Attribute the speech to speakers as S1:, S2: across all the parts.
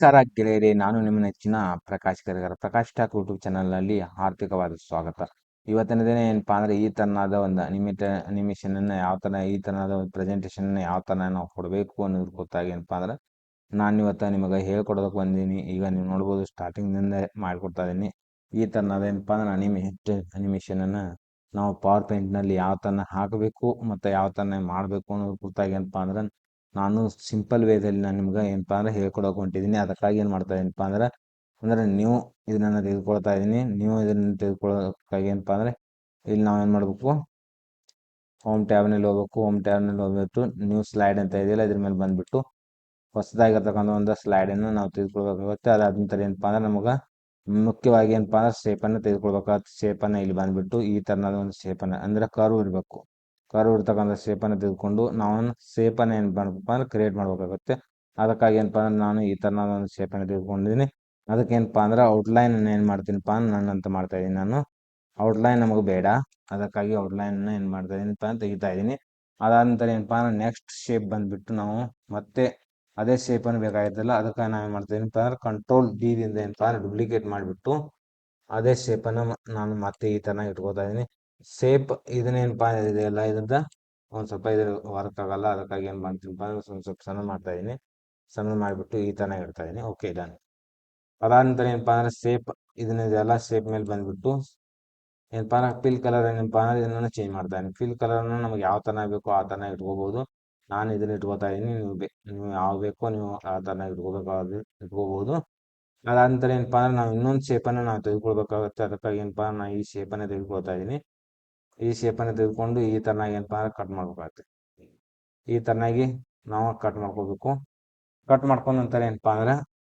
S1: ನಮಸ್ಕಾರ ಗೆಳೆಯರೇ, ನಾನು ನಿಮ್ಮ ನೆಚ್ಚಿನ ಪ್ರಕಾಶ್ ಕರಿಗಾರ. ಪ್ರಕಾಶ್ ಟಾಕ್ ಯೂಟ್ಯೂಬ್ ಚಾನಲ್ನಲ್ಲಿ ಹಾರ್ದಿಕವಾದ ಸ್ವಾಗತ. ಇವತ್ತಿನ ದಿನ ಏನಪ್ಪಾ ಅಂದ್ರೆ ಈ ತರನಾದ ಒಂದು ಅನಿಮೇಷನ್ ಅನ್ನ ಯಾವ ತರ, ಈ ತರನಾದ ಒಂದು ಪ್ರೆಸೆಂಟೇಷನ್ ಯಾವ ತರ ನಾವು ಕೊಡಬೇಕು ಅನ್ನೋದ್ರ ಗೊತ್ತಾಗಿ ಏನಪ್ಪಾ ಅಂದ್ರೆ ನಾನು ಇವತ್ತು ನಿಮಗೆ ಹೇಳ್ಕೊಡೋದಕ್ಕೆ ಬಂದೀನಿ. ಈಗ ನೀವು ನೋಡ್ಬೋದು ಸ್ಟಾರ್ಟಿಂಗ್ ನಿಂದ ಮಾಡ್ಕೊಡ್ತಾ ಇದೀನಿ. ಈ ತರನಾದ ಏನಪ್ಪಾ ಅಂದ್ರೆ ಅನಿಮೇಷನ್ ಅನ್ನ ನಾವು ಪವರ್ ಪಾಯಿಂಟ್ ನಲ್ಲಿ ಯಾವ ತರ ಹಾಕಬೇಕು ಮತ್ತೆ ಯಾವ ತರ ಮಾಡಬೇಕು ಅನ್ನೋದ್ರ ಗೊತ್ತಾಗಿ ಏನಪ್ಪಾ ಅಂದ್ರೆ ನಾನು ಸಿಂಪಲ್ ವೇದಲ್ಲಿ ನಾನು ನಿಮ್ಗೆ ಏನಪ್ಪಾ ಅಂದ್ರೆ ಹೇಳ್ಕೊಡಕ್ ಹೊಂಟಿದ್ದೀನಿ. ಅದಕ್ಕಾಗಿ ಏನು ಮಾಡ್ತಾ ಇದೀನಪ್ಪ ಅಂದ್ರೆ ನೀವು ಇದನ್ನ ತೆಗೆದುಕೊಳ್ತಾ ಇದ್ದೀನಿ. ನೀವು ಇದನ್ನ ತೆಗೆದುಕೊಳ್ಳೋದಕ್ಕಾಗಿ ಏನಪ್ಪಾ ಅಂದ್ರೆ ಇಲ್ಲಿ ನಾವು ಏನು ಮಾಡಬೇಕು, ಹೋಮ್ ಟ್ಯಾಬ್ನಲ್ಲಿ ಹೋಗ್ಬೇಕು. ಹೋಮ್ ಟ್ಯಾಬ್ನಲ್ಲಿ ಹೋಗ್ಬಿಟ್ಟು ನ್ಯೂ ಸ್ಲೈಡ್ ಅಂತ ಇದೆಯಲ್ಲ, ಇದ್ರ ಮೇಲೆ ಬಂದ್ಬಿಟ್ಟು ಹೊಸದಾಗಿರ್ತಕ್ಕಂಥ ಒಂದು ಸ್ಲೈಡನ್ನು ನಾವು ತೆಗೆದುಕೊಳ್ಬೇಕಾಗುತ್ತೆ. ಅದಾದ ನಂತರ ಏನಪ್ಪಾ ಅಂದ್ರೆ ನಮಗೆ ಮುಖ್ಯವಾಗಿ ಏನಪ್ಪಾ ಅಂದ್ರೆ ಶೇಪನ್ನು ತೆಗೆದುಕೊಳ್ಬೇಕಾಗುತ್ತೆ. ಶೇಪನ್ನು ಇಲ್ಲಿ ಬಂದ್ಬಿಟ್ಟು ಈ ತರನಾದ ಒಂದು ಶೇಪನ್ನು ಅಂದ್ರೆ ಕರ್ವ್ ಇರಬೇಕು. ಕರ್ವ್ ಇರ್ತಕ್ಕಂಥ ಶೇಪನ್ನು ತೆಗೆದುಕೊಂಡು ನಾವು ಶೇಪನ್ನು ಏನು ಮಾಡಬೇಕು ಅಂದ್ರೆ ಕ್ರಿಯೇಟ್ ಮಾಡಬೇಕಾಗುತ್ತೆ. ಅದಕ್ಕಾಗಿ ಏನಪ್ಪಾ ಅಂದ್ರೆ ನಾನು ಈ ತರನಾದ ಒಂದು ಶೇಪನ್ನು ತೆಗೆದುಕೊಂಡಿದ್ದೀನಿ. ಅದಕ್ಕೆ ಏನಪ್ಪಾ ಅಂದ್ರೆ ಔಟ್ಲೈನ್ ಏನು ಮಾಡ್ತೀನಿಪ್ಪ ಅಂದ್ರೆ ನನ್ನಂತ ಮಾಡ್ತಾ ಇದ್ದೀನಿ. ನಾನು ಔಟ್ಲೈನ್ ನಮಗೆ ಬೇಡ, ಅದಕ್ಕಾಗಿ ಔಟ್ಲೈನ್ ಏನು ಮಾಡ್ತಾ ಇದೀನಿಪ್ಪ ಅಂತ ತೆಗಿತಾ ಇದ್ದೀನಿ. ಅದಾದ ನಂತರ ಏನಪ್ಪಾ ಅಂದ್ರೆ ನೆಕ್ಸ್ಟ್ ಶೇಪ್ ಬಂದ್ಬಿಟ್ಟು ನಾವು ಮತ್ತೆ ಅದೇ ಶೇಪನ್ನು ಬೇಕಾಗಿತ್ತಲ್ಲ, ಅದಕ್ಕೆ ನಾವು ಏನು ಮಾಡ್ತಾ ಇದೀನಿಪ್ಪ ಅಂದ್ರೆ ಕಂಟ್ರೋಲ್ ಡಿ ದಿಂದ ಏನಪ್ಪಾ ಅಂದ್ರೆ ಡೂಪ್ಲಿಕೇಟ್ ಮಾಡಿಬಿಟ್ಟು ಅದೇ ಶೇಪನ್ನು ನಾನು ಮತ್ತೆ ಈ ತರ ಇಟ್ಕೋತಾ ಇದೀನಿ. ಶೇಪ್ ಇದನ್ನೇನಪ್ಪಾ ಇದೆಯಲ್ಲ, ಇದ್ರದ ಒಂದು ಸ್ವಲ್ಪ ಇದ್ರ ವರ್ಕ್ ಆಗಲ್ಲ. ಅದಕ್ಕಾಗಿ ಏನು ಮಾಡ್ತೀನಿಪ್ಪ ಅಂದ್ರೆ ಸ್ವಲ್ಪ ಸಣ್ಣ ಮಾಡ್ತಾ ಇದೀನಿ. ಸಣ್ಣ ಮಾಡಿಬಿಟ್ಟು ಈ ತರ ಇಡ್ತಾ ಇದೀನಿ. Okay, done. ಅದಾದ ನಂತರ ಏನಪ್ಪಾ ಅಂದ್ರೆ ಇದನ್ನೆಲ್ಲ ಶೇಪ್ ಮೇಲೆ ಬಂದ್ಬಿಟ್ಟು ಏನಪ್ಪಾ ಅಂದ್ರೆ ಫಿಲ್ ಕಲರ್ ಏನಪ್ಪಾ ಅಂದ್ರೆ ಇದನ್ನ ಚೇಂಜ್ ಮಾಡ್ತಾ ಇದೀನಿ. ಫಿಲ್ ಕಲರ್ನ ನಮಗೆ ಯಾವ ತರ ಬೇಕೋ ಆ ತರ ಇಟ್ಕೋಬಹುದು. ನಾನು ಇದನ್ನ ಇಟ್ಕೋತಾ ಇದೀನಿ. ನೀವು ಯಾವ ಬೇಕೋ ನೀವು ಆ ತರ ಇಟ್ಕೋಬಹುದು. ಅದಾದ ನಂತರ ಏನಪ್ಪಾ ಅಂದ್ರೆ ನಾವು ಇನ್ನೊಂದು ಶೇಪನ್ನು ನಾವು ತೆಗೆದುಕೊಳ್ಬೇಕಾಗುತ್ತೆ. ಅದಕ್ಕಾಗಿ ಏನಪ್ಪಾ ನಾನು ಈ ಶೇಪನ್ನು ತೆಗೆದುಕೊಳ್ತಾ ಇದೀನಿ. ಈ ಶೇಪನ್ನು ತೆಗೆದುಕೊಂಡು ಈ ತರನಾಗಿ ಏನಪ್ಪಾ ಅಂದ್ರೆ ಕಟ್ ಮಾಡ್ಬೇಕಾಗುತ್ತೆ. ಈ ತರನಾಗಿ ನಾವು ಕಟ್ ಮಾಡ್ಕೋಬೇಕು. ಕಟ್ ಮಾಡ್ಕೊಂಡ ನಂತರ ಏನಪ್ಪಾ ಅಂದ್ರೆ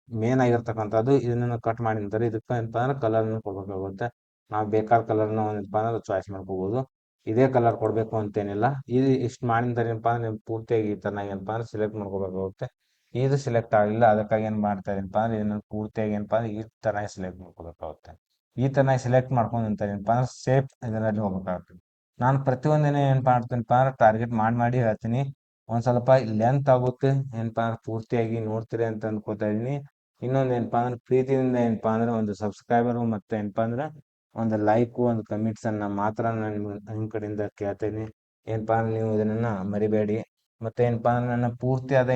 S1: ಮೇನ್ ಆಗಿರ್ತಕ್ಕಂಥದ್ದು ಇದನ್ನ ಕಟ್ ಮಾಡಿದ ನಂತರ ಇದಕ್ಕೆ ಏನಪ್ಪಾ ಅಂದ್ರೆ ಕಲರ್ನ ಕೊಡ್ಬೇಕಾಗುತ್ತೆ. ನಾವು ಬೇಕಾದ ಕಲರ್ನ ಏನಪ್ಪಾ ಅಂದ್ರೆ ಚಾಯ್ಸ್ ಮಾಡ್ಕೋಬಹುದು. ಇದೇ ಕಲರ್ ಕೊಡಬೇಕು ಅಂತೇನಿಲ್ಲ. ಇದು ಇಷ್ಟು ಮಾಡಿದ ಏನಪ್ಪಾ ಅಂದ್ರೆ ನೀವು ಪೂರ್ತಿಯಾಗಿ ಈ ತರನಾಗಿ ಏನಪ್ಪಾ ಅಂದ್ರೆ ಸೆಲೆಕ್ಟ್ ಮಾಡ್ಕೋಬೇಕಾಗುತ್ತೆ. ಇದು ಸೆಲೆಕ್ಟ್ ಆಗಲಿಲ್ಲ, ಅದಕ್ಕಾಗಿ ಏನು ಮಾಡ್ತಾ ಇದೀನಪ್ಪ ಅಂದ್ರೆ ಇದನ್ನ ಪೂರ್ತಿಯಾಗಿ ಏನಪ್ಪಾ ಅಂದ್ರೆ ಈ ತರನಾಗಿ ಸೆಲೆಕ್ಟ್ ಮಾಡ್ಕೋಬೇಕಾಗುತ್ತೆ. ಈ ತರನಾಗಿ ಸೆಲೆಕ್ಟ್ ಮಾಡ್ಕೊಂಡ ನಂತರ ಏನಪ್ಪಾ ಅಂದ್ರೆ ಸೇಫ್ ಇದರಲ್ಲಿ ಹೋಗ್ಬೇಕಾಗುತ್ತೆ. ನಾನು ಪ್ರತಿಯೊಂದಿನ ಏನಪ್ಪಾ ಮಾಡ್ತೀನಪ್ಪ ಅಂದ್ರೆ ಟಾರ್ಗೆಟ್ ಮಾಡಿ ಹೇಳ್ತೀನಿ. ಒಂದ್ ಸ್ವಲ್ಪ ಲೆಂತ್ ಆಗುತ್ತೆ, ಏನಪ್ಪಾ ಅಂದ್ರೆ ಪೂರ್ತಿಯಾಗಿ ನೋಡ್ತೀರಿ ಅಂತ ಅನ್ಕೋತಾ ಇದೀನಿ. ಇನ್ನೊಂದು ಏನಪ್ಪಾ ಅಂದ್ರೆ ಪ್ರೀತಿಯಿಂದ ಏನಪ್ಪಾ ಅಂದ್ರೆ ಒಂದು ಸಬ್ಸ್ಕ್ರೈಬರ್ ಮತ್ತೆ ಏನಪ್ಪಾ ಅಂದ್ರೆ ಒಂದು ಲೈಕ್ ಒಂದು ಕಮೆಂಟ್ಸ್ ಅನ್ನ ಮಾತ್ರ ನಾನು ನಿಮ್ಮ ಕಡೆಯಿಂದ ಕೇಳ್ತೇನೆ. ಏನಪ್ಪಾ ಅಂದ್ರೆ ನೀವು ಇದನ್ನ ಮರಿಬೇಡಿ. ಮತ್ತೆ ಏನಪ್ಪಾ ಅಂದ್ರೆ ನನ್ನ ಪೂರ್ತಿಯಾದ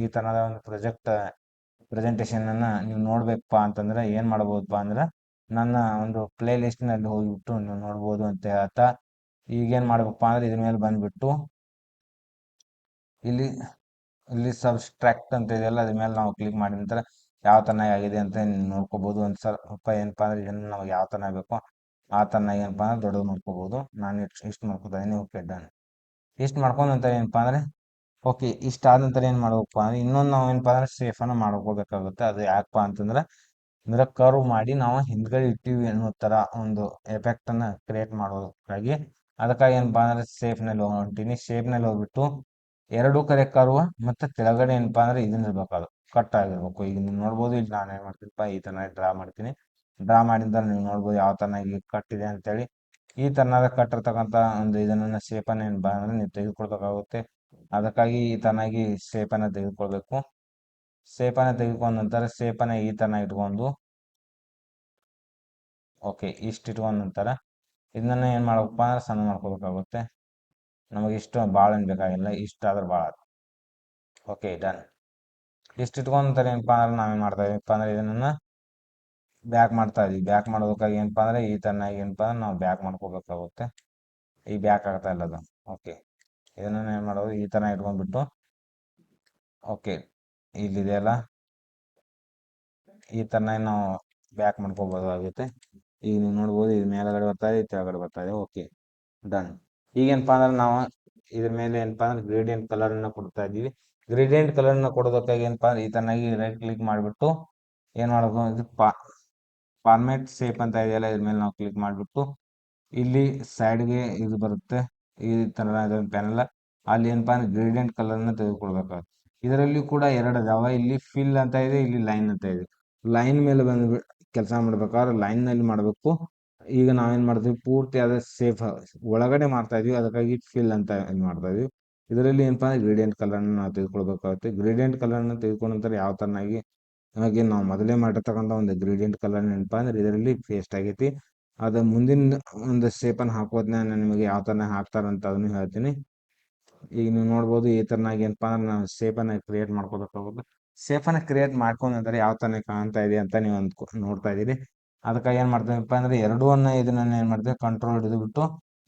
S1: ಈ ತರಹದ ಒಂದು ಪ್ರೆಸೆಂಟೇಷನ್ ಅನ್ನ ನೀವು ನೋಡ್ಬೇಕಪ್ಪ ಅಂತಂದ್ರೆ ಏನ್ ಮಾಡಬಹುದಪ್ಪ ಅಂದ್ರೆ ನನ್ನ ಒಂದು ಪ್ಲೇ ಲಿಸ್ಟ್ ನಲ್ಲಿ ಹೋಗ್ಬಿಟ್ಟು ನೀವು ನೋಡ್ಬೋದು ಅಂತ ಹೇಳ್ತಾ, ಈಗೇನ್ ಮಾಡ್ಬೇಕಪ್ಪ ಅಂದ್ರೆ ಇದ್ರ ಮೇಲೆ ಬಂದ್ಬಿಟ್ಟು ಇಲ್ಲಿ ಇಲ್ಲಿ ಸಬ್ಸ್ಟ್ರಾಕ್ಟ್ ಅಂತ ಇದೆಯಲ್ಲ, ಅದ್ರ ಮೇಲೆ ನಾವು ಕ್ಲಿಕ್ ಮಾಡಿದ ನಂತರ ಯಾವ ತರನಾಗಿ ಆಗಿದೆ ಅಂತ ನೋಡ್ಕೋಬಹುದು. ಒಂದು ಸ್ವಲ್ಪ ಏನಪ್ಪಾ ಅಂದ್ರೆ ಇದನ್ನ ನಾವು ಯಾವ ತರ ಬೇಕೋ ಆ ತರನಾಗಿ ಏನಪ್ಪಾ ಅಂದ್ರೆ ದೊಡ್ಡದು ಮಾಡ್ಕೋಬಹುದು. ನಾನು ಇಷ್ಟು ಮಾಡ್ಕೋತಾ ಇದೀನಿ. Okay, done. ಇಷ್ಟು ಮಾಡ್ಕೊಂಡ ನಂತರ ಏನಪ್ಪಾ ಅಂದ್ರೆ ಓಕೆ, ಇಷ್ಟ ಆದ ನಂತರ ಏನ್ ಮಾಡ್ಬೇಕಪ್ಪ ಅಂದ್ರೆ ಇನ್ನೊಂದು ನಾವು ಏನಪ್ಪಾ ಅಂದ್ರೆ ಸೇಫ್ ಅನ್ನ ಮಾಡ್ಕೋಬೇಕಾಗುತ್ತೆ. ಅದು ಯಾಕಪ್ಪ ಅಂದ್ರೆ ಕರ್ವ್ ಮಾಡಿ ನಾವು ಹಿಂದ್ಗಡೆ ಇಟ್ಟಿವಿ ಅನ್ನೋ ತರ ಒಂದು ಎಫೆಕ್ಟ್ ಅನ್ನ ಕ್ರಿಯೇಟ್ ಮಾಡೋದಕ್ಕಾಗಿ, ಅದಕ್ಕಾಗಿ ಏನಪ್ಪಾ ಅಂದ್ರೆ ಸೇಫ್ ನಲ್ಲಿ ಹೊಂಟೀನಿ. ಶೇಪ್ ನಲ್ಲಿ ಹೋಗ್ಬಿಟ್ಟು ಎರಡು ಕಡೆ ಕರ್ವ್ ಮತ್ತೆ ಕೆಳಗಡೆ ಏನಪ್ಪಾ ಅಂದ್ರೆ ಇದನ್ನ ಇರ್ಬೇಕು, ಅದು ಕಟ್ ಆಗಿರ್ಬೇಕು. ಈಗ ನೀವು ನೋಡ್ಬೋದು, ಇಲ್ಲಿ ನಾನು ಏನ್ ಮಾಡ್ತೀನಿಪ್ಪ ಈ ತರ ಡ್ರಾ ಮಾಡ್ತೀನಿ. ಡ್ರಾ ಮಾಡಿದ ನೀವು ನೋಡ್ಬೋದು ಯಾವ ತರನಾಗಿ ಕಟ್ ಇದೆ ಅಂತೇಳಿ. ಈ ತರನಾದ ಕಟ್ ಇರ್ತಕ್ಕಂಥ ಒಂದು ಇದನ್ನ ಶೇಪನ್ನ ಏನಪ್ಪಾ ಅಂದ್ರೆ ನೀವು ತೆಗೆದುಕೊಳ್ಬೇಕಾಗುತ್ತೆ. ಅದಕ್ಕಾಗಿ ಈ ತರನಾಗಿ ಶೇಪನ್ನ ತೆಗೆದುಕೊಳ್ಬೇಕು. ಶೇಪನ್ನ ತೆಗೆದುಕೊಂಡ ನಂತರ ಶೇಪನ್ನ ಈ ತರ ಇಟ್ಕೊಂಡು ಓಕೆ, ಇಷ್ಟು ಇಟ್ಕೊಂಡ ನಂತರ ಇದನ್ನ ಏನ್ ಮಾಡ್ಬೇಕಪ್ಪ ಅಂದ್ರೆ ಸಣ್ಣ ಮಾಡ್ಕೋಬೇಕಾಗುತ್ತೆ. ನಮಗೆ ಇಷ್ಟು ಭಾಳ ಏನ್ ಬೇಕಾಗಿಲ್ಲ, ಇಷ್ಟ ಆದ್ರೆ ಭಾಳ. Okay, done. ಇಷ್ಟು ಇಟ್ಕೊಂಡ ನಂತರ ಏನಪ್ಪಾ ಅಂದ್ರೆ ನಾವೇನ್ ಮಾಡ್ತಾ ಇದೀವಪ್ಪ ಅಂದ್ರೆ ಇದನ್ನ ಬ್ಯಾಕ್ ಮಾಡ್ತಾ ಇದೀವಿ. ಬ್ಯಾಕ್ ಮಾಡೋದಕ್ಕಾಗಿ ಏನಪ್ಪಾ ಅಂದ್ರೆ ಈ ತರನಾಗಿ ಏನಪ್ಪಾ ಅಂದ್ರೆ ನಾವು ಬ್ಯಾಕ್ ಮಾಡ್ಕೋಬೇಕಾಗುತ್ತೆ. ಈ ಬ್ಯಾಕ್ ಆಗ್ತಾ ಇಲ್ಲ ಅದು. ಓಕೆ, ಇದನ್ನ ಏನ್ ಮಾಡೋದು, ಈ ತರ ಇಟ್ಕೊಂಡ್ಬಿಟ್ಟು ಓಕೆ, ಇಲ್ಲಿದೆಯಲ್ಲ ಈ ತರನಾಗಿ ನಾವು ಬ್ಯಾಕ್ ಮಾಡ್ಕೋಬಹುದಾಗುತ್ತೆ. ಈಗ ನೀವು ನೋಡ್ಬೋದು, ಇದು ಮೇಲ್ಗಡೆ ಬರ್ತಾ ಇದೆ, ಕೆಳಗಡೆ ಬರ್ತಾ ಇದೆ. Okay, done. ಈಗೇನಪ್ಪಾ ಅಂದ್ರೆ ನಾವು ಇದ್ರ ಮೇಲೆ ಏನಪ್ಪಾ ಅಂದ್ರೆ ಗ್ರೇಡಿಯಂಟ್ ಕಲರ್ ಅನ್ನ ಕೊಡ್ತಾ ಇದೀವಿ. ಗ್ರೇಡಿಯಂಟ್ ಕಲರ್ ನ ಕೊಡೋದಕ್ಕಾಗಿ ಏನಪ್ಪಾ ಅಂದ್ರೆ ಈ ತರನಾಗಿ ರೈಟ್ ಕ್ಲಿಕ್ ಮಾಡಿಬಿಟ್ಟು ಏನ್ ಮಾಡಬೇಕು, ಇದು ಫಾರ್ಮ್ಯಾಟ್ ಶೇಪ್ ಅಂತ ಇದೆಯಲ್ಲ, ಇದ್ರ ಮೇಲೆ ನಾವು ಕ್ಲಿಕ್ ಮಾಡಿಬಿಟ್ಟು ಇಲ್ಲಿ ಸೈಡ್ಗೆ ಇದು ಬರುತ್ತೆ, ಈ ತರ ಪ್ಯಾನಲ್. ಅಲ್ಲಿ ಏನಪ್ಪಾ ಅಂದ್ರೆ ಗ್ರೇಡಿಯಂಟ್ ಕಲರ್ ನ ತೆಗೆದುಕೊಳ್ಬೇಕಾಗುತ್ತೆ. ಇದರಲ್ಲಿ ಕೂಡ ಎರಡು ಅದಾವ, ಇಲ್ಲಿ ಫಿಲ್ ಅಂತ ಇದೆ, ಇಲ್ಲಿ ಲೈನ್ ಅಂತ ಇದೆ. ಲೈನ್ ಮೇಲೆ ಬಂದು ಕೆಲಸ ಮಾಡ್ಬೇಕಾದ್ರೆ ಲೈನ್ ನಲ್ಲಿ ಮಾಡಬೇಕು. ಈಗ ನಾವೇನ್ ಮಾಡ್ತೀವಿ, ಪೂರ್ತಿ ಆದ ಸೇಫ್ ಒಳಗಡೆ ಮಾಡ್ತಾ ಇದೀವಿ, ಅದಕ್ಕಾಗಿ ಫಿಲ್ ಅಂತ ಮಾಡ್ತಾ ಇದೀವಿ. ಇದರಲ್ಲಿ ಏನಪ್ಪಾ ಅಂದ್ರೆ ಗ್ರೇಡಿಯಂಟ್ ಕಲರ್ ನಾವು ತೆಗೆದುಕೊಳ್ಬೇಕಾಗುತ್ತೆ. ಗ್ರೇಡಿಯಂಟ್ ಕಲರ್ ನ ತೆಗೆದುಕೊಂಡ ನಂತರ ಯಾವ ತರನಾಗಿ ಹಾಗೆ ನಾವು ಮೊದಲೇ ಮಾಡಿರ್ತಕ್ಕಂಥ ಒಂದು ಗ್ರೇಡಿಯಂಟ್ ಕಲರ್ ಏನಪ್ಪ ಅಂದ್ರೆ ಇದರಲ್ಲಿ ಪೇಸ್ಟ್ ಆಗೈತಿ. ಅದು ಮುಂದಿನ ಒಂದು ಶೇಪನ್ನು ಹಾಕೋದನ್ನ ನಾನು ನಿಮಗೆ ಯಾವ ಥರ ಹಾಕ್ತಾರಂತ ಅದನ್ನು ಹೇಳ್ತೀನಿ. ಈಗ ನೀವು ನೋಡ್ಬೋದು ಈ ಥರನಾಗಿ ಏನಪ್ಪ ಅಂದ್ರೆ ನಾವು ಶೇಪನ್ನು ಕ್ರಿಯೇಟ್ ಮಾಡ್ಕೋಬೇಕಾಗುತ್ತೆ. ಶೇಪನ್ನು ಕ್ರಿಯೇಟ್ ಮಾಡ್ಕೊಂಡ್ರೆ ಯಾವ ಥರ ಕಾಣ್ತಾ ಇದೆ ಅಂತ ನೀವು ನೋಡ್ತಾ ಇದ್ದೀರಿ. ಅದಕ್ಕಾಗಿ ಏನು ಮಾಡ್ತೀವಪ್ಪ ಅಂದ್ರೆ ಎರಡೂನ್ನ ಇದನ್ನ ಏನು ಮಾಡ್ತೀವಿ, ಕಂಟ್ರೋಲ್ ಹಿಡಿದುಬಿಟ್ಟು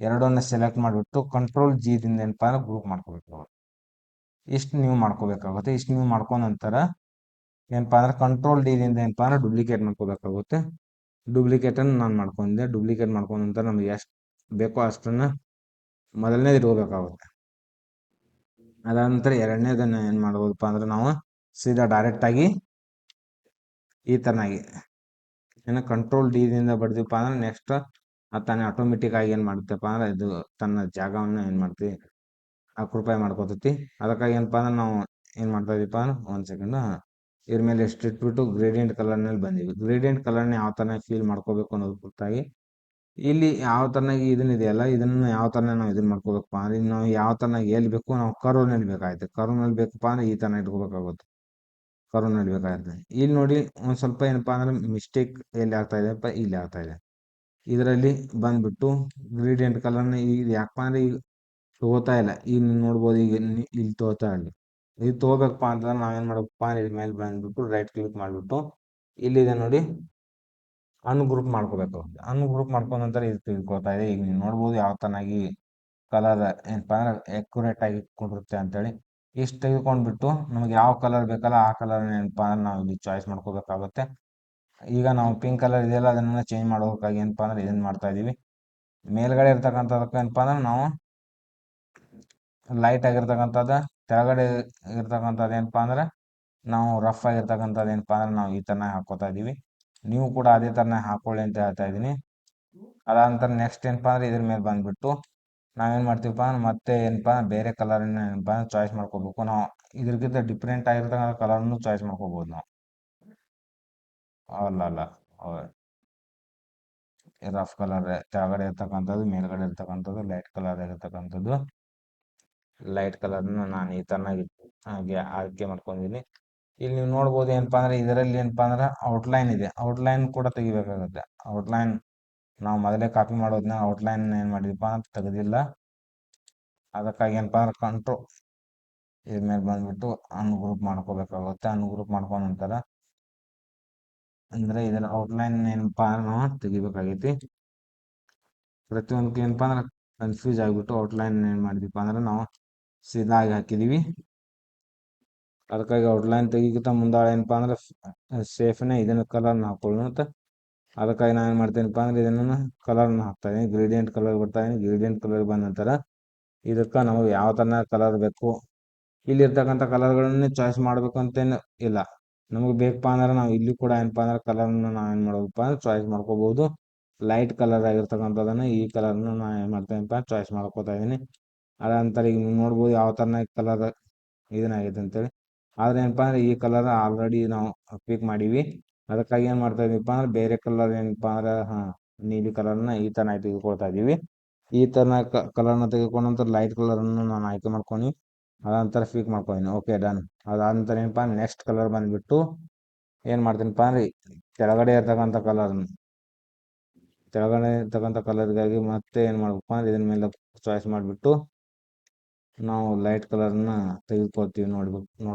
S1: ಎರಡನ್ನ ಸೆಲೆಕ್ಟ್ ಮಾಡಿಬಿಟ್ಟು ಕಂಟ್ರೋಲ್ ಜಿದಿಂದ ಏನಪ್ಪ ಅಂದ್ರೆ ಗ್ರೂಪ್ ಮಾಡ್ಕೋಬೇಕಾಗುತ್ತೆ. ಇಷ್ಟು ನೀವು ಮಾಡ್ಕೋಬೇಕಾಗುತ್ತೆ. ಇಷ್ಟು ನೀವು ಮಾಡ್ಕೊಂಡ ನಂತರ ಏನಪ್ಪ ಅಂದ್ರೆ ಕಂಟ್ರೋಲ್ ಡಿದಿಂದ ಏನಪ್ಪ ಅಂದ್ರೆ ಡೂಪ್ಲಿಕೇಟ್ ಮಾಡ್ಕೋಬೇಕಾಗುತ್ತೆ. ಡೂಪ್ಲಿಕೇಟನ್ನು ನಾನು ಮಾಡ್ಕೊಂಡಿದ್ದೆ. ಡೂಪ್ಲಿಕೇಟ್ ಮಾಡ್ಕೊಂಡ ನಂತರ ನಮಗೆ ಎಷ್ಟು ಬೇಕೋ ಅಷ್ಟನ್ನು ಮೊದಲನೇದು ಇಟ್ಕೋಬೇಕಾಗುತ್ತೆ. ಅದಾದ ನಂತರ ಎರಡನೇದನ್ನು ಏನು ಮಾಡ್ಬೋದಪ್ಪ ಅಂದ್ರೆ ನಾವು ಸೀದಾ ಡೈರೆಕ್ಟಾಗಿ ಈ ಥರನಾಗಿ ಏನು ಕಂಟ್ರೋಲ್ ಡಿದಿಂದ ಬಡ್ದಿಪ್ಪ ಅಂದ್ರೆ ನೆಕ್ಸ್ಟ್ ತಾನೇ ಆಟೋಮೆಟಿಕ್ ಆಗಿ ಏನು ಮಾಡುತ್ತಪ್ಪ ಅಂದ್ರೆ ಇದು ತನ್ನ ಜಾಗವನ್ನು ಏನು ಮಾಡ್ತೀವಿ ಆಕ್ಯುಪೈ ಮಾಡ್ಕೋತೈತಿ. ಅದಕ್ಕಾಗಿ ಏನಪ್ಪ ಅಂದ್ರೆ ನಾವು ಏನು ಮಾಡ್ತಾ ಇದೀವಪ್ಪ ಅಂದ್ರೆ ಒಂದು ಸೆಕೆಂಡ್ ಇದ್ರ ಮೇಲೆ ಎಷ್ಟು ಇಟ್ಬಿಟ್ಟು ಗ್ರೇಡಿಯಂಟ್ ಕಲರ್ನಲ್ಲಿ ಬಂದೀವಿ. ಗ್ರೇಡಿಯಂಟ್ ಕಲರ್ನ ಯಾವ ಥರ ಫೀಲ್ ಮಾಡ್ಕೋಬೇಕು ಅನ್ನೋದು ಗೊತ್ತಾಗಿ ಇಲ್ಲಿ ಯಾವ ಥರನಾಗಿ ಇದನ್ನಿದೆಯಲ್ಲ ಇದನ್ನು ಯಾವ ಥರ ನಾವು ಇದನ್ನ ಮಾಡ್ಕೋಬೇಕಪ್ಪ ಅಂದ್ರೆ ನಾವು ಯಾವ ಥರನಾಗಿ ಎಲ್ಲಿ ಬೇಕು ನಾವು ಕರ್ವ್ನಲ್ಲಿ ಬೇಕಾಗುತ್ತೆ. ಕರ್ವ್ನಲ್ಲಿ ಬೇಕಪ್ಪ ಅಂದ್ರೆ ಈ ಥರ ಇಟ್ಕೋಬೇಕಾಗುತ್ತೆ. ಕರ್ವ್ನಲ್ಲಿ ಬೇಕಾಗುತ್ತೆ. ಇಲ್ಲಿ ನೋಡಿ ಒಂದು ಸ್ವಲ್ಪ ಏನಪ್ಪ ಅಂದ್ರೆ ಮಿಸ್ಟೇಕ್ ಎಲ್ಲಿ ಆಗ್ತಾ ಇದೆಯಪ್ಪ ಇಲ್ಲಿ ಆಗ್ತಾ ಇದೆ. ಇದರಲ್ಲಿ ಬಂದ್ಬಿಟ್ಟು ಗ್ರೇಡಿಯಂಟ್ ಕಲರ್ನ ಈಗ ಯಾಕಪ್ಪ ಅಂದ್ರೆ ಈಗ ತಗೋತಾ ಇಲ್ಲ. ಈಗ ನೀವು ನೋಡ್ಬೋದು ಈಗ ಇಲ್ಲಿ ತಗೋತಾ ಇಲ್ಲ. ಇದು ತೊಗೋಬೇಕಪ್ಪ ಅಂತಂದ್ರೆ ನಾವೇನು ಮಾಡಬೇಕಪ್ಪ ಅಂದ್ರೆ ಇದ್ರ ಮೇಲೆ ಬಂದ್ಬಿಟ್ಟು ರೈಟ್ ಕ್ಲಿಕ್ ಮಾಡಿಬಿಟ್ಟು ಇಲ್ಲಿದೆ ನೋಡಿ ಅನ್ಗ್ರೂಪ್ ಮಾಡ್ಕೋಬೇಕಾಗುತ್ತೆ. ಅನ್ಗ್ರೂಪ್ ಮಾಡ್ಕೊಂಡ ನಂತರ ಇದು ತಿಳ್ಕೊತಾ ಇದೆ. ಈಗ ನೀವು ನೋಡ್ಬೋದು ಯಾವ ಥರನಾಗಿ ಕಲರ್ ಏನಪ್ಪ ಅಂದ್ರೆ ಎಕ್ಯುರೇಟ್ ಆಗಿ ಕೊಡುತ್ತೆ ಅಂತೇಳಿ. ಇಷ್ಟು ತೆಗೆದುಕೊಂಡ್ಬಿಟ್ಟು ನಮಗೆ ಯಾವ ಕಲರ್ ಬೇಕಲ್ಲ ಆ ಕಲರ್ ಏನಪ್ಪ ಅಂದ್ರೆ ನಾವು ಇಲ್ಲಿ ಚಾಯ್ಸ್ ಮಾಡ್ಕೋಬೇಕಾಗುತ್ತೆ. ಈಗ ನಾವು ಪಿಂಕ್ ಕಲರ್ ಇದೆಯಲ್ಲ ಅದನ್ನು ಚೇಂಜ್ ಮಾಡೋದಕ್ಕಾಗಿ ಏನಪ್ಪ ಅಂದ್ರೆ ಇದನ್ನು ಮಾಡ್ತಾ ಇದ್ದೀವಿ. ಮೇಲ್ಗಡೆ ಇರ್ತಕ್ಕಂಥದಕ್ಕೆ ಏನಪ್ಪ ಅಂದ್ರೆ ನಾವು ಲೈಟ್ ಆಗಿರ್ತಕ್ಕಂಥದ್ದು, ಕೆಳಗಡೆ ಇರ್ತಕ್ಕಂಥದ್ದು ಏನಪ್ಪ ಅಂದ್ರೆ ನಾವು ರಫ್ ಆಗಿರ್ತಕ್ಕಂಥದ್ದು ಏನಪ್ಪ ಅಂದ್ರೆ ನಾವು ಈ ಥರನ ಹಾಕೋತಾ ಇದ್ದೀವಿ. ನೀವು ಕೂಡ ಅದೇ ಥರನ ಹಾಕೊಳ್ಳಿ ಅಂತ ಹೇಳ್ತಾ ಇದ್ದೀನಿ. ಅದಾದ ನಂತರ ನೆಕ್ಸ್ಟ್ ಏನಪ್ಪ ಅಂದ್ರೆ ಇದ್ರ ಮೇಲೆ ಬಂದ್ಬಿಟ್ಟು ನಾವೇನು ಮಾಡ್ತೀವಪ್ಪ ಅಂದ್ರೆ ಮತ್ತೆ ಏನಪ್ಪ ಬೇರೆ ಕಲರನ್ನ ಏನಪ್ಪ ಅಂದ್ರೆ ಚಾಯ್ಸ್ ಮಾಡ್ಕೋಬೇಕು. ನಾವು ಇದ್ರಕ್ಕಿಂತ ಡಿಫ್ರೆಂಟ್ ಆಗಿರ್ತಕ್ಕಂಥ ಕಲರ್ನು ಚಾಯ್ಸ್ ಮಾಡ್ಕೋಬೋದು ನಾವು. ಅಲ್ಲ ರಫ್ ಕಲರ್ ಕೆಳಗಡೆ ಇರ್ತಕ್ಕಂಥದ್ದು, ಮೇಲ್ಗಡೆ ಇರ್ತಕ್ಕಂಥದ್ದು ಲೈಟ್ ಕಲರ್ ಆಗಿರ್ತಕ್ಕಂಥದ್ದು. ಲೈಟ್ ಕಲರ್ನ ನಾನು ಈ ಥರನಾಗಿ ಹಾಗೆ ಆಯ್ಕೆ ಮಾಡ್ಕೊಂಡಿದ್ದೀನಿ. ಇಲ್ಲಿ ನೀವು ನೋಡ್ಬೋದು ಏನಪ್ಪ ಅಂದ್ರೆ ಇದರಲ್ಲಿ ಏನಪ್ಪ ಅಂದ್ರೆ ಔಟ್ಲೈನ್ ಇದೆ. ಔಟ್ಲೈನ್ ಕೂಡ ತೆಗಿಬೇಕಾಗುತ್ತೆ. ಔಟ್ಲೈನ್ ನಾವು ಮೊದಲೇ ಕಾಪಿ ಮಾಡೋದನ್ನ ಔಟ್ಲೈನ್ ಏನು ಮಾಡಿದಪ್ಪ ಅಂತ ತೆಗೆದಿಲ್ಲ. ಅದಕ್ಕಾಗಿ ಏನಪ್ಪ ಅಂದ್ರೆ ಕಂಟ್ರೋಲ್ ಇದ್ರ ಮೇಲೆ ಬಂದ್ಬಿಟ್ಟು ಅನ್ಗ್ರೂಪ್ ಮಾಡ್ಕೋಬೇಕಾಗುತ್ತೆ. ಅನ್ಗ್ರೂಪ್ ಮಾಡ್ಕೊಂಡ ನಂತರ ಅಂದ್ರೆ ಇದರ ಔಟ್ಲೈನ್ ಏನಪ್ಪ ಅಂದ್ರೆ ನಾವು ತೆಗಿಬೇಕಾಗೈತಿ. ಪ್ರತಿಯೊಂದಕ್ಕೆ ಏನಪ್ಪ ಅಂದ್ರೆ ಕನ್ಫ್ಯೂಸ್ ಆಗಿಬಿಟ್ಟು ಔಟ್ಲೈನ್ ಏನು ಮಾಡಿದೀವಿ ಅಂದ್ರೆ ನಾವು ಸೀದಾ ಆಗಿ ಹಾಕಿದೀವಿ. ಅದಕ್ಕಾಗಿ ಔಟ್ಲೈನ್ ತೆಗಿಕಿಂತ ಮುಂದಾಳ ಏನಪ್ಪ ಅಂದ್ರೆ ಸೇಫ್ನೇ ಇದನ್ನು ಕಲರ್ನ ಹಾಕೊಳ್ಳೋಣ ಅಂತ. ಅದಕ್ಕಾಗಿ ನಾನು ಏನು ಮಾಡ್ತೇನಪ್ಪ ಅಂದ್ರೆ ಇದನ್ನು ಕಲರ್ನ ಹಾಕ್ತಾ ಇದೀನಿ. ಗ್ರೇಡಿಯಂಟ್ ಕಲರ್ ಬರ್ತಾ ಇದೀನಿ. ಗ್ರೇಡಿಯಂಟ್ ಕಲರ್ ಬಂದ ನಂತರ ಇದಕ್ಕೆ ನಮಗೆ ಯಾವ ಥರ ಕಲರ್ ಬೇಕು ಇಲ್ಲಿರ್ತಕ್ಕಂಥ ಕಲರ್ಗಳನ್ನೇ ಚಾಯ್ಸ್ ಮಾಡ್ಬೇಕು ಅಂತೇನು ಇಲ್ಲ. ನಮಗೆ ಬೇಕಪ್ಪ ಅಂದ್ರೆ ನಾವು ಇಲ್ಲಿ ಕೂಡ ಏನಪ್ಪ ಅಂದ್ರೆ ಕಲರ್ನ ನಾವು ಏನು ಮಾಡ್ಬೇಕಪ್ಪ ಅಂದ್ರೆ ಚಾಯ್ಸ್ ಮಾಡ್ಕೋಬೋದು. ಲೈಟ್ ಕಲರ್ ಆಗಿರ್ತಕ್ಕಂಥದ್ದನ್ನು ಈ ಕಲರ್ನ ನಾನು ಏನು ಮಾಡ್ತೇನಪ್ಪ ಚಾಯ್ಸ್ ಮಾಡ್ಕೋತಾ ಇದ್ದೀನಿ. ಅದಂತರ ಈಗ ನೀವು ನೋಡ್ಬೋದು ಯಾವ ಥರನ ಕಲರ್ ಇದನ್ನಾಗೈತೆ ಅಂತೇಳಿ. ಆದರೆ ಏನಪ್ಪ ಅಂದ್ರೆ ಈ ಕಲರ್ ಆಲ್ರೆಡಿ ನಾವು ಪಿಕ್ ಮಾಡೀವಿ. ಅದಕ್ಕಾಗಿ ಏನು ಮಾಡ್ತಾ ಇದೀವಪ್ಪ ಅಂದ್ರೆ ಬೇರೆ ಕಲರ್ ಏನಪ್ಪ ಅಂದ್ರೆ ನೀಲಿ ಕಲರ್ನ ಈ ಥರ ತೆಗೆದುಕೊಳ್ತಾ ಇದ್ದೀವಿ. ಈ ಥರನ ಕಲರ್ನ ತೆಗೆದುಕೊಂಡ ನಂತರ ಲೈಟ್ ಕಲರನ್ನು ನಾನು ಆಯ್ಕೆ ಮಾಡ್ಕೊಂಡು ಅದಂತರ ಪಿಕ್ ಮಾಡ್ಕೊಂಡಿನಿ. Okay done. ಅದಾದ ನಂತರ ಏನಪ್ಪ ನೆಕ್ಸ್ಟ್ ಕಲರ್ ಬಂದುಬಿಟ್ಟು ಏನು ಮಾಡ್ತೀನಪ್ಪ ಅಂದ್ರೆ ಕೆಳಗಡೆ ಇರ್ತಕ್ಕಂಥ ಕೆಳಗಡೆ ಇರ್ತಕ್ಕಂಥ ಕಲರ್ಗಾಗಿ ಮತ್ತೆ ಏನು ಮಾಡ್ಬೇಕಪ್ಪ ಅಂದ್ರೆ ಇದನ್ನ ಮೇಲೆ ಚಾಯ್ಸ್ ಮಾಡಿಬಿಟ್ಟು ನಾವು ಲೈಟ್ ಕಲರ್ನ ತೆಗೆದುಕೊಳ್ತೀವಿ. ನೋಡ್ಬೋದು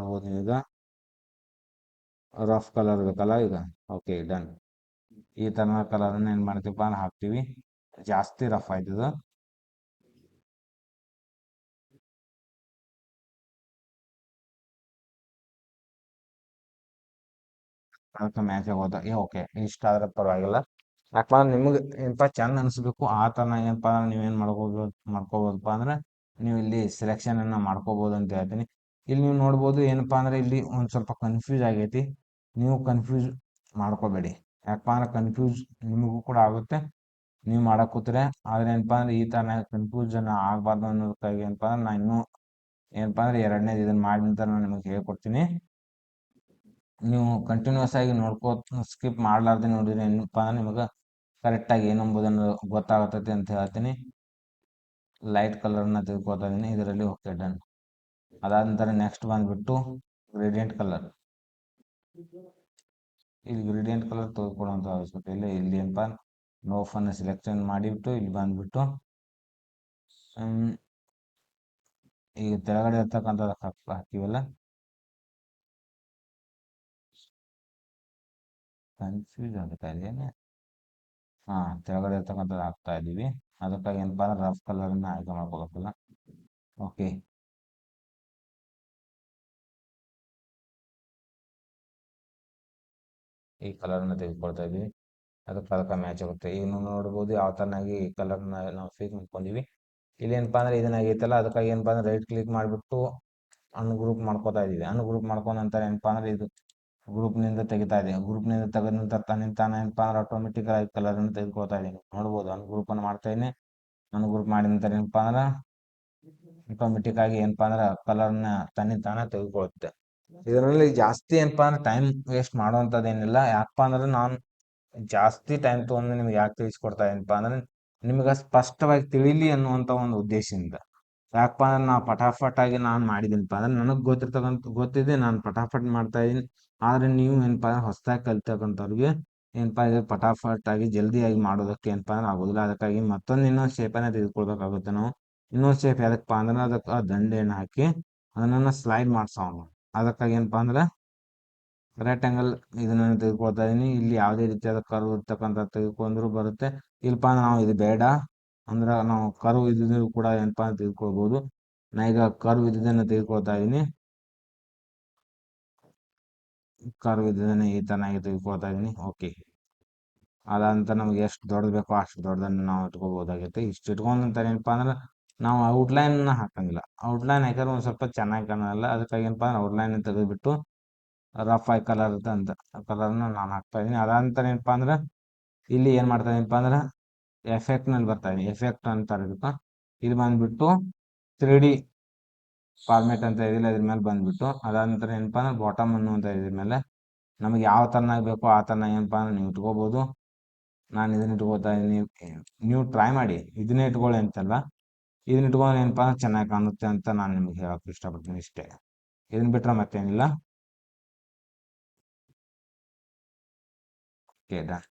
S1: ನೀವೀಗ ರಫ್ ಕಲರ್ ಬೇಕಲ್ಲ ಈಗ. Okay done. ಈ ಥರ ಕಲರನ್ನು ಏನು ಮಾಡ್ತೀವಪ್ಪ ಅಂದ್ರೆ ಹಾಕ್ತೀವಿ. ಜಾಸ್ತಿ ರಫ್ ಆಯ್ತದ. ಅದಕ್ಕೆ ಮ್ಯಾಚ್ ಆಗೋದ ಓಕೆ ಇಷ್ಟ ಆದ್ರೆ ಪರವಾಗಿಲ್ಲ. ಯಾಕಂದ್ರೆ ನಿಮಗೆ ಏನಪ್ಪ ಚೆಂದ ಅನಿಸ್ಬೇಕು ಆ ಥರ ಏನಪ್ಪ ನೀವೇನು ಮಾಡ್ಕೋಬೋದಪ್ಪ ಅಂದ್ರೆ ನೀವು ಇಲ್ಲಿ ಸೆಲೆಕ್ಷನನ್ನು ಮಾಡ್ಕೋಬೋದು ಅಂತ ಹೇಳ್ತೀನಿ. ಇಲ್ಲಿ ನೀವು ನೋಡ್ಬೋದು ಏನಪ್ಪ ಅಂದ್ರೆ ಇಲ್ಲಿ ಒಂದು ಸ್ವಲ್ಪ ಕನ್ಫ್ಯೂಸ್ ಆಗೈತಿ. ನೀವು ಕನ್ಫ್ಯೂಸ್ ಮಾಡ್ಕೋಬೇಡಿ. ಯಾಕಪ್ಪ ಅಂದ್ರೆ ಕನ್ಫ್ಯೂಸ್ ನಿಮಗೂ ಕೂಡ ಆಗುತ್ತೆ ನೀವು ಮಾಡಕ್ಕೆ ಕೂತ್ರೆ. ಆದರೆ ಏನಪ್ಪ ಅಂದ್ರೆ ಈ ಥರ ಕನ್ಫ್ಯೂಷನ್ ಆಗಬಾರ್ದು ಅನ್ನೋದಕ್ಕಾಗಿ ಏನಪ್ಪ ಅಂದ್ರೆ ನಾನು ಇನ್ನೂ ಏನಪ್ಪ ಅಂದ್ರೆ ಎರಡನೇದು ಇದನ್ನು ಮಾಡಿದ ನಂತರ ನಾನು ನಿಮಗೆ ಹೇಳ್ಕೊಡ್ತೀನಿ. ನೀವು ಕಂಟಿನ್ಯೂಸ್ ಆಗಿ ಸ್ಕಿಪ್ ಮಾಡಲಾರ್ದೆ ನೋಡಿದ್ರೆ ಏನಪ್ಪ ಅಂದ್ರೆ ನಿಮಗೆ ಕರೆಕ್ಟಾಗಿ ಏನಂಬುದನ್ನು ಗೊತ್ತಾಗತ್ತೈತಿ ಅಂತ ಹೇಳ್ತೀನಿ. ಲೈಟ್ ಕಲರ್ನ ತೆಗೆದುಕೊಳ್ತಾ ಇದ್ದೀನಿ ಇದರಲ್ಲಿ. Okay done. ಅದಾದ ನಂತರ ನೆಕ್ಸ್ಟ್ ಬಂದುಬಿಟ್ಟು ಗ್ರೇಡಿಯಂಟ್ ಕಲರ್. ಇಲ್ಲಿ ಗ್ರೇಡಿಯಂಟ್ ಕಲರ್ ತೆಗೆದುಕೊಳ್ಳುವಂಥ ಅವಶ್ಯಕತೆ ಇಲ್ಲ. ಇಲ್ಲಿ ಏನಪ್ಪ ನೋ ಫನ್ ಸೆಲೆಕ್ಷನ್ ಮಾಡಿಬಿಟ್ಟು ಇಲ್ಲಿ ಬಂದ್ಬಿಟ್ಟು ಈಗ ತೆಳಗಡೆ ಇರ್ತಕ್ಕಂಥದ್ದು ಹಾಕಿವಲ್ಲ, ಕನ್ಫ್ಯೂಸ್ ಆಗುತ್ತೆ ಅದೇನೆ. ತೆಳಗಡೆ ಇರ್ತಕ್ಕಂಥದ್ದು ಹಾಕ್ತಾ ಇದ್ದೀವಿ. ಅದಕ್ಕಾಗಿ ಏನಪ್ಪ ಅಂದ್ರೆ ರಫ್ ಕಲರ್ನ ಆಯ್ಕೆ ಮಾಡ್ಕೋಬೇಕಲ್ಲ. ಓಕೆ, ಈ ಕಲರ್ನ ತೆಗೆದುಕೊಳ್ತಾ ಇದ್ದೀವಿ. ಅದಕ್ಕೆ ಮ್ಯಾಚ್ ಆಗುತ್ತೆ. ಈಗ ನಾವು ನೋಡ್ಬೋದು ಯಾವ ಥರನಾಗಿ ಈ ಕಲರ್ನ ನಾವು ಫಿಕ್ಸ್ ಮಾಡ್ಕೊಂಡಿವಿ. ಇಲ್ಲಿ ಏನಪ್ಪ ಅಂದ್ರೆ ಇದನ್ನಾಗೈತಲ್ಲ, ಅದಕ್ಕಾಗಿ ಏನಪ್ಪ ಅಂದ್ರೆ ರೈಟ್ ಕ್ಲಿಕ್ ಮಾಡಿಬಿಟ್ಟು ಅನ್ಗ್ರೂಪ್ ಮಾಡ್ಕೋತಾ ಇದೀವಿ. ಅನ್ಗ್ರೂಪ್ ಮಾಡ್ಕೊಂಡ ನಂತರ ಏನಪ್ಪ ಅಂದ್ರೆ ಇದು ಗ್ರೂಪ್ನಿಂದ ತೆಗಿತಾ ಇದೆ. ಗ್ರೂಪ್ನಿಂದ ತೆಗೆದ ನಂತರ ತಾನೇ ಏನಪ್ಪ ಅಂದ್ರೆ ಆಟೋಮೆಟಿಕ್ ಆಗಿ ಕಲರನ್ನು ತೆಗೆದುಕೊಳ್ತಾ ಇದ್ದೀನಿ. ನೋಡ್ಬೋದು ಅನ್ಗ್ರೂಪನ್ನು ಮಾಡ್ತಾ ಇದ್ದೀನಿ. ಅನ್ಗ್ರೂಪ್ ಮಾಡಿದ ನಂತರ ಏನಪ್ಪ ಅಂದ್ರೆ ಆಟೋಮೆಟಿಕ್ ಆಗಿ ಏನಪ್ಪ ಅಂದ್ರೆ ಕಲರ್ನ ತಾನೇ ತೆಗೆದುಕೊಳ್ಳುತ್ತೆ. ಇದರಲ್ಲಿ ಜಾಸ್ತಿ ಏನಪ್ಪ ಅಂದ್ರೆ ಟೈಮ್ ವೇಸ್ಟ್ ಮಾಡುವಂಥದ್ದು ಏನಿಲ್ಲ. ಯಾಕಪ್ಪ ಅಂದ್ರೆ ನಾನು ಜಾಸ್ತಿ ಟೈಮ್ ತೊಗೊಂಡು ನಿಮ್ಗೆ ಯಾಕೆ ತಿಳಿಸ್ಕೊಡ್ತಾ ಇದೀನಪ್ಪ ಅಂದ್ರೆ ನಿಮ್ಗೆ ಸ್ಪಷ್ಟವಾಗಿ ತಿಳಿಲಿ ಅನ್ನುವಂಥ ಒಂದು ಉದ್ದೇಶದಿಂದ. ಯಾಕಪ್ಪ ಅಂದ್ರೆ ನಾವು ಪಟಾಫಟ್ ಆಗಿ ನಾನು ಮಾಡಿದ್ದೀನಪ್ಪ ಅಂದ್ರೆ ನನಗೆ ಗೊತ್ತಿದೆ, ನಾನು ಪಟಾಫಟ್ ಮಾಡ್ತಾ ಇದ್ದೀನಿ. ಆದರೆ ನೀವು ಏನಪ್ಪ ಅಂದ್ರೆ ಹೊಸದಾಗಿ ಕಲಿತಕ್ಕಂಥವ್ರಿಗೆ ಏನಪ್ಪ ಇದು ಪಟಾಫಟ್ ಆಗಿ ಜಲ್ದಿಯಾಗಿ ಮಾಡೋದಕ್ಕೆ ಏನಪ್ಪ ಅಂದ್ರೆ ಆಗೋದಿಲ್ಲ. ಅದಕ್ಕಾಗಿ ಇನ್ನೊಂದು ಶೇಪನ್ನು ತೆಗೆದುಕೊಳ್ಬೇಕಾಗುತ್ತೆ ನಾವು. ಇನ್ನೊಂದು ಶೇಪ್ ಯಾಕಪ್ಪ ಅಂದ್ರೆ ಅದಕ್ಕೆ ದಂಡೆಯನ್ನು ಹಾಕಿ ಅದನ್ನು ಸ್ಲೈಡ್ ಮಾಡ್ಸೋಣ. ಅದಕ್ಕಾಗಿ ಏನಪ್ಪ ಅಂದ್ರೆ ರೈಟ್ ಆಂಗಲ್ ಇದನ್ನ ತೆಗೆದುಕೊಳ್ತಾ ಇದೀನಿ. ಇಲ್ಲಿ ಯಾವುದೇ ರೀತಿಯಾದ ಕರ್ವ್ ಇರ್ತಕ್ಕಂಥ ತೆಗೆದುಕೊಂಡ್ರು ಬರುತ್ತೆ. ಇಲ್ಪ ಅಂದ್ರೆ ನಾವು ಇದು ಬೇಡ ಅಂದ್ರೆ ನಾವು ಕರ್ವ್ ಇದ್ದಿದ್ದು ಕೂಡ ಏನಪ್ಪ ಅಂತ ತೆಗೆದುಕೊಳ್ಬೋದು. ನಾ ಈಗ ಕರ್ವ್ ಇದ್ದದನ್ನು ತೆಗೆದುಕೊಳ್ತಾ ಇದೀನಿ. ಕರ್ವ್ ಇದ್ದದನ್ನು ಈ ತರನಾಗಿ ತೆಗೆದುಕೊಳ್ತಾ ಇದೀನಿ. ಓಕೆ, ಅದಂತ ನಮ್ಗೆ ಎಷ್ಟು ದೊಡ್ಡದು ಬೇಕೋ ಅಷ್ಟು ದೊಡ್ಡದನ್ನು ನಾವು ಇಟ್ಕೋಬಹುದಾಗೈತೆ. ಇಷ್ಟು ಇಟ್ಕೊಂಡ ನಂತರ ಏನಪ್ಪ ಅಂದ್ರೆ ನಾವು ಔಟ್ಲೈನ್ ಹಾಕಂಗಿಲ್ಲ. ಔಟ್ಲೈನ್ ಹಾಕಿದ್ರೆ ಒಂದು ಸ್ವಲ್ಪ ಚೆನ್ನಾಗಿ ಕಾಣಲ್ಲ. ಅದಕ್ಕಾಗಿ ಏನಪ್ಪ ಅಂದ್ರೆ ಔಟ್ಲೈನ್ ತೆಗೆದುಬಿಟ್ಟು ರಫ್ ಆಗಿ ಕಲರ್ ಅಂತ ಕಲರ್ನ ನಾನು ಹಾಕ್ತಾ ಇದೀನಿ. ಅದಂತರ ಏನಪ್ಪ ಅಂದ್ರೆ ಇಲ್ಲಿ ಏನು ಮಾಡ್ತಾ ಇದೀನಪ್ಪ ಅಂದ್ರೆ ಎಫೆಕ್ಟ್ನಲ್ಲಿ ಬರ್ತಾ ಇದೀನಿ. ಎಫೆಕ್ಟ್ ಅಂತ ಇರುತ್ತೆ. ಇಲ್ಲಿ ಬಂದ್ಬಿಟ್ಟು 3D ಫಾರ್ಮೇಟ್ ಅಂತ ಇದಿಲ್ಲ, ಇದ್ರ ಮೇಲೆ ಬಂದ್ಬಿಟ್ಟು ಅದಾದ ನಂತರ ಏನಪ್ಪ ಅಂದ್ರೆ ಬಾಟಮ್ ಅನ್ನುವಂಥ ಇದ್ರ ಮೇಲೆ ನಮಗೆ ಯಾವ ಥರನಾಗಿ ಬೇಕೋ ಆ ಥರನಾಗಿ ಏನಪ್ಪ ಅಂದ್ರೆ ನೀವು ಇಟ್ಕೋಬೋದು. ನಾನು ಇದನ್ನ ಇಟ್ಕೋತಾ ಇದೀನಿ. ನೀವು ಟ್ರೈ ಮಾಡಿ, ಇದನ್ನೇ ಇಟ್ಕೊಳ್ಳಿ ಅಂತಲ್ಲ, ಇದನ್ನ ಇಟ್ಕೊಂಡು ಏನಪ್ಪ ಅಂದ್ರೆ ಚೆನ್ನಾಗಿ ಕಾಣುತ್ತೆ ಅಂತ ನಾನು ನಿಮ್ಗೆ ಹೇಳೋಕೆ ಇಷ್ಟಪಡ್ತೀನಿ. ಇಷ್ಟೇ, ಇದನ್ನ ಬಿಟ್ರೆ ಮತ್ತೇನಿಲ್ಲ. Okay, done.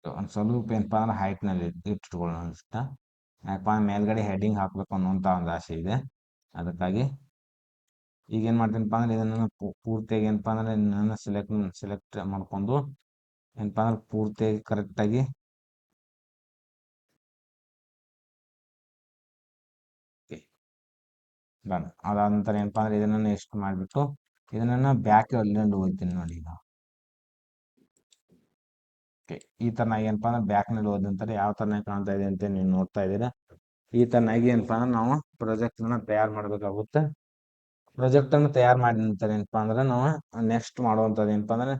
S1: ಒಂದು ಸ್ವಲ್ಪ ಏನಪ್ಪ ಅಂದ್ರೆ ಹೈಟ್ನಲ್ಲಿ ಇಟ್ಕೊಳ್ಳೋಣ ಇಷ್ಟ. ಯಾಕಪ್ಪ ಅಂದ್ರೆ ಮೇಲ್ಗಡೆ ಹೆಡ್ಡಿಂಗ್ ಹಾಕಬೇಕು ಅನ್ನುವಂಥ ಒಂದು ಆಸೆ ಇದೆ. ಅದಕ್ಕಾಗಿ ಈಗ ಏನು ಮಾಡ್ತೀನಪ್ಪ ಅಂದ್ರೆ ಇದನ್ನು ಪೂರ್ತಿಯಾಗಿ ಏನಪ್ಪ ಅಂದ್ರೆ ನನ್ನ ಸೆಲೆಕ್ಟ್ ಮಾಡ್ಕೊಂಡು ಏನಪ್ಪ ಅಂದ್ರೆ ಪೂರ್ತಿಯಾಗಿ ಕರೆಕ್ಟಾಗಿ ಡನ್. ಅದಾದ ನಂತರ ಏನಪ್ಪ ಅಂದ್ರೆ ಇದನ್ನು ಎಷ್ಟು ಮಾಡಿಬಿಟ್ಟು ಇದನ್ನ ಬ್ಯಾಕ್ ಅಲ್ಲಿಂದ ಹೋಗ್ತೀನಿ ನೋಡಿ. ಈಗ ಓಕೆ, ಈ ಥರನಾಗಿ ಏನಪ್ಪ ಅಂದ್ರೆ ಬ್ಯಾಕ್ನಲ್ಲಿ ಹೋದ ನಂತರ ಯಾವ ಥರನಾಗಿ ಕಾಣ್ತಾ ಇದೆ ಅಂತ ನೀವು ನೋಡ್ತಾ ಇದ್ದೀರಾ. ಈ ಥರನಾಗಿ ಏನಪ್ಪ ಅಂದ್ರೆ ನಾವು ಪ್ರಾಜೆಕ್ಟನ್ನು ತಯಾರು ಮಾಡಬೇಕಾಗುತ್ತೆ. ಪ್ರಾಜೆಕ್ಟನ್ನು ತಯಾರು ಮಾಡಿದ ನಂತರ ಏನಪ್ಪ ಅಂದ್ರೆ ನಾವು ನೆಕ್ಸ್ಟ್ ಮಾಡುವಂಥದ್ದು ಏನಪ್ಪ ಅಂದ್ರೆ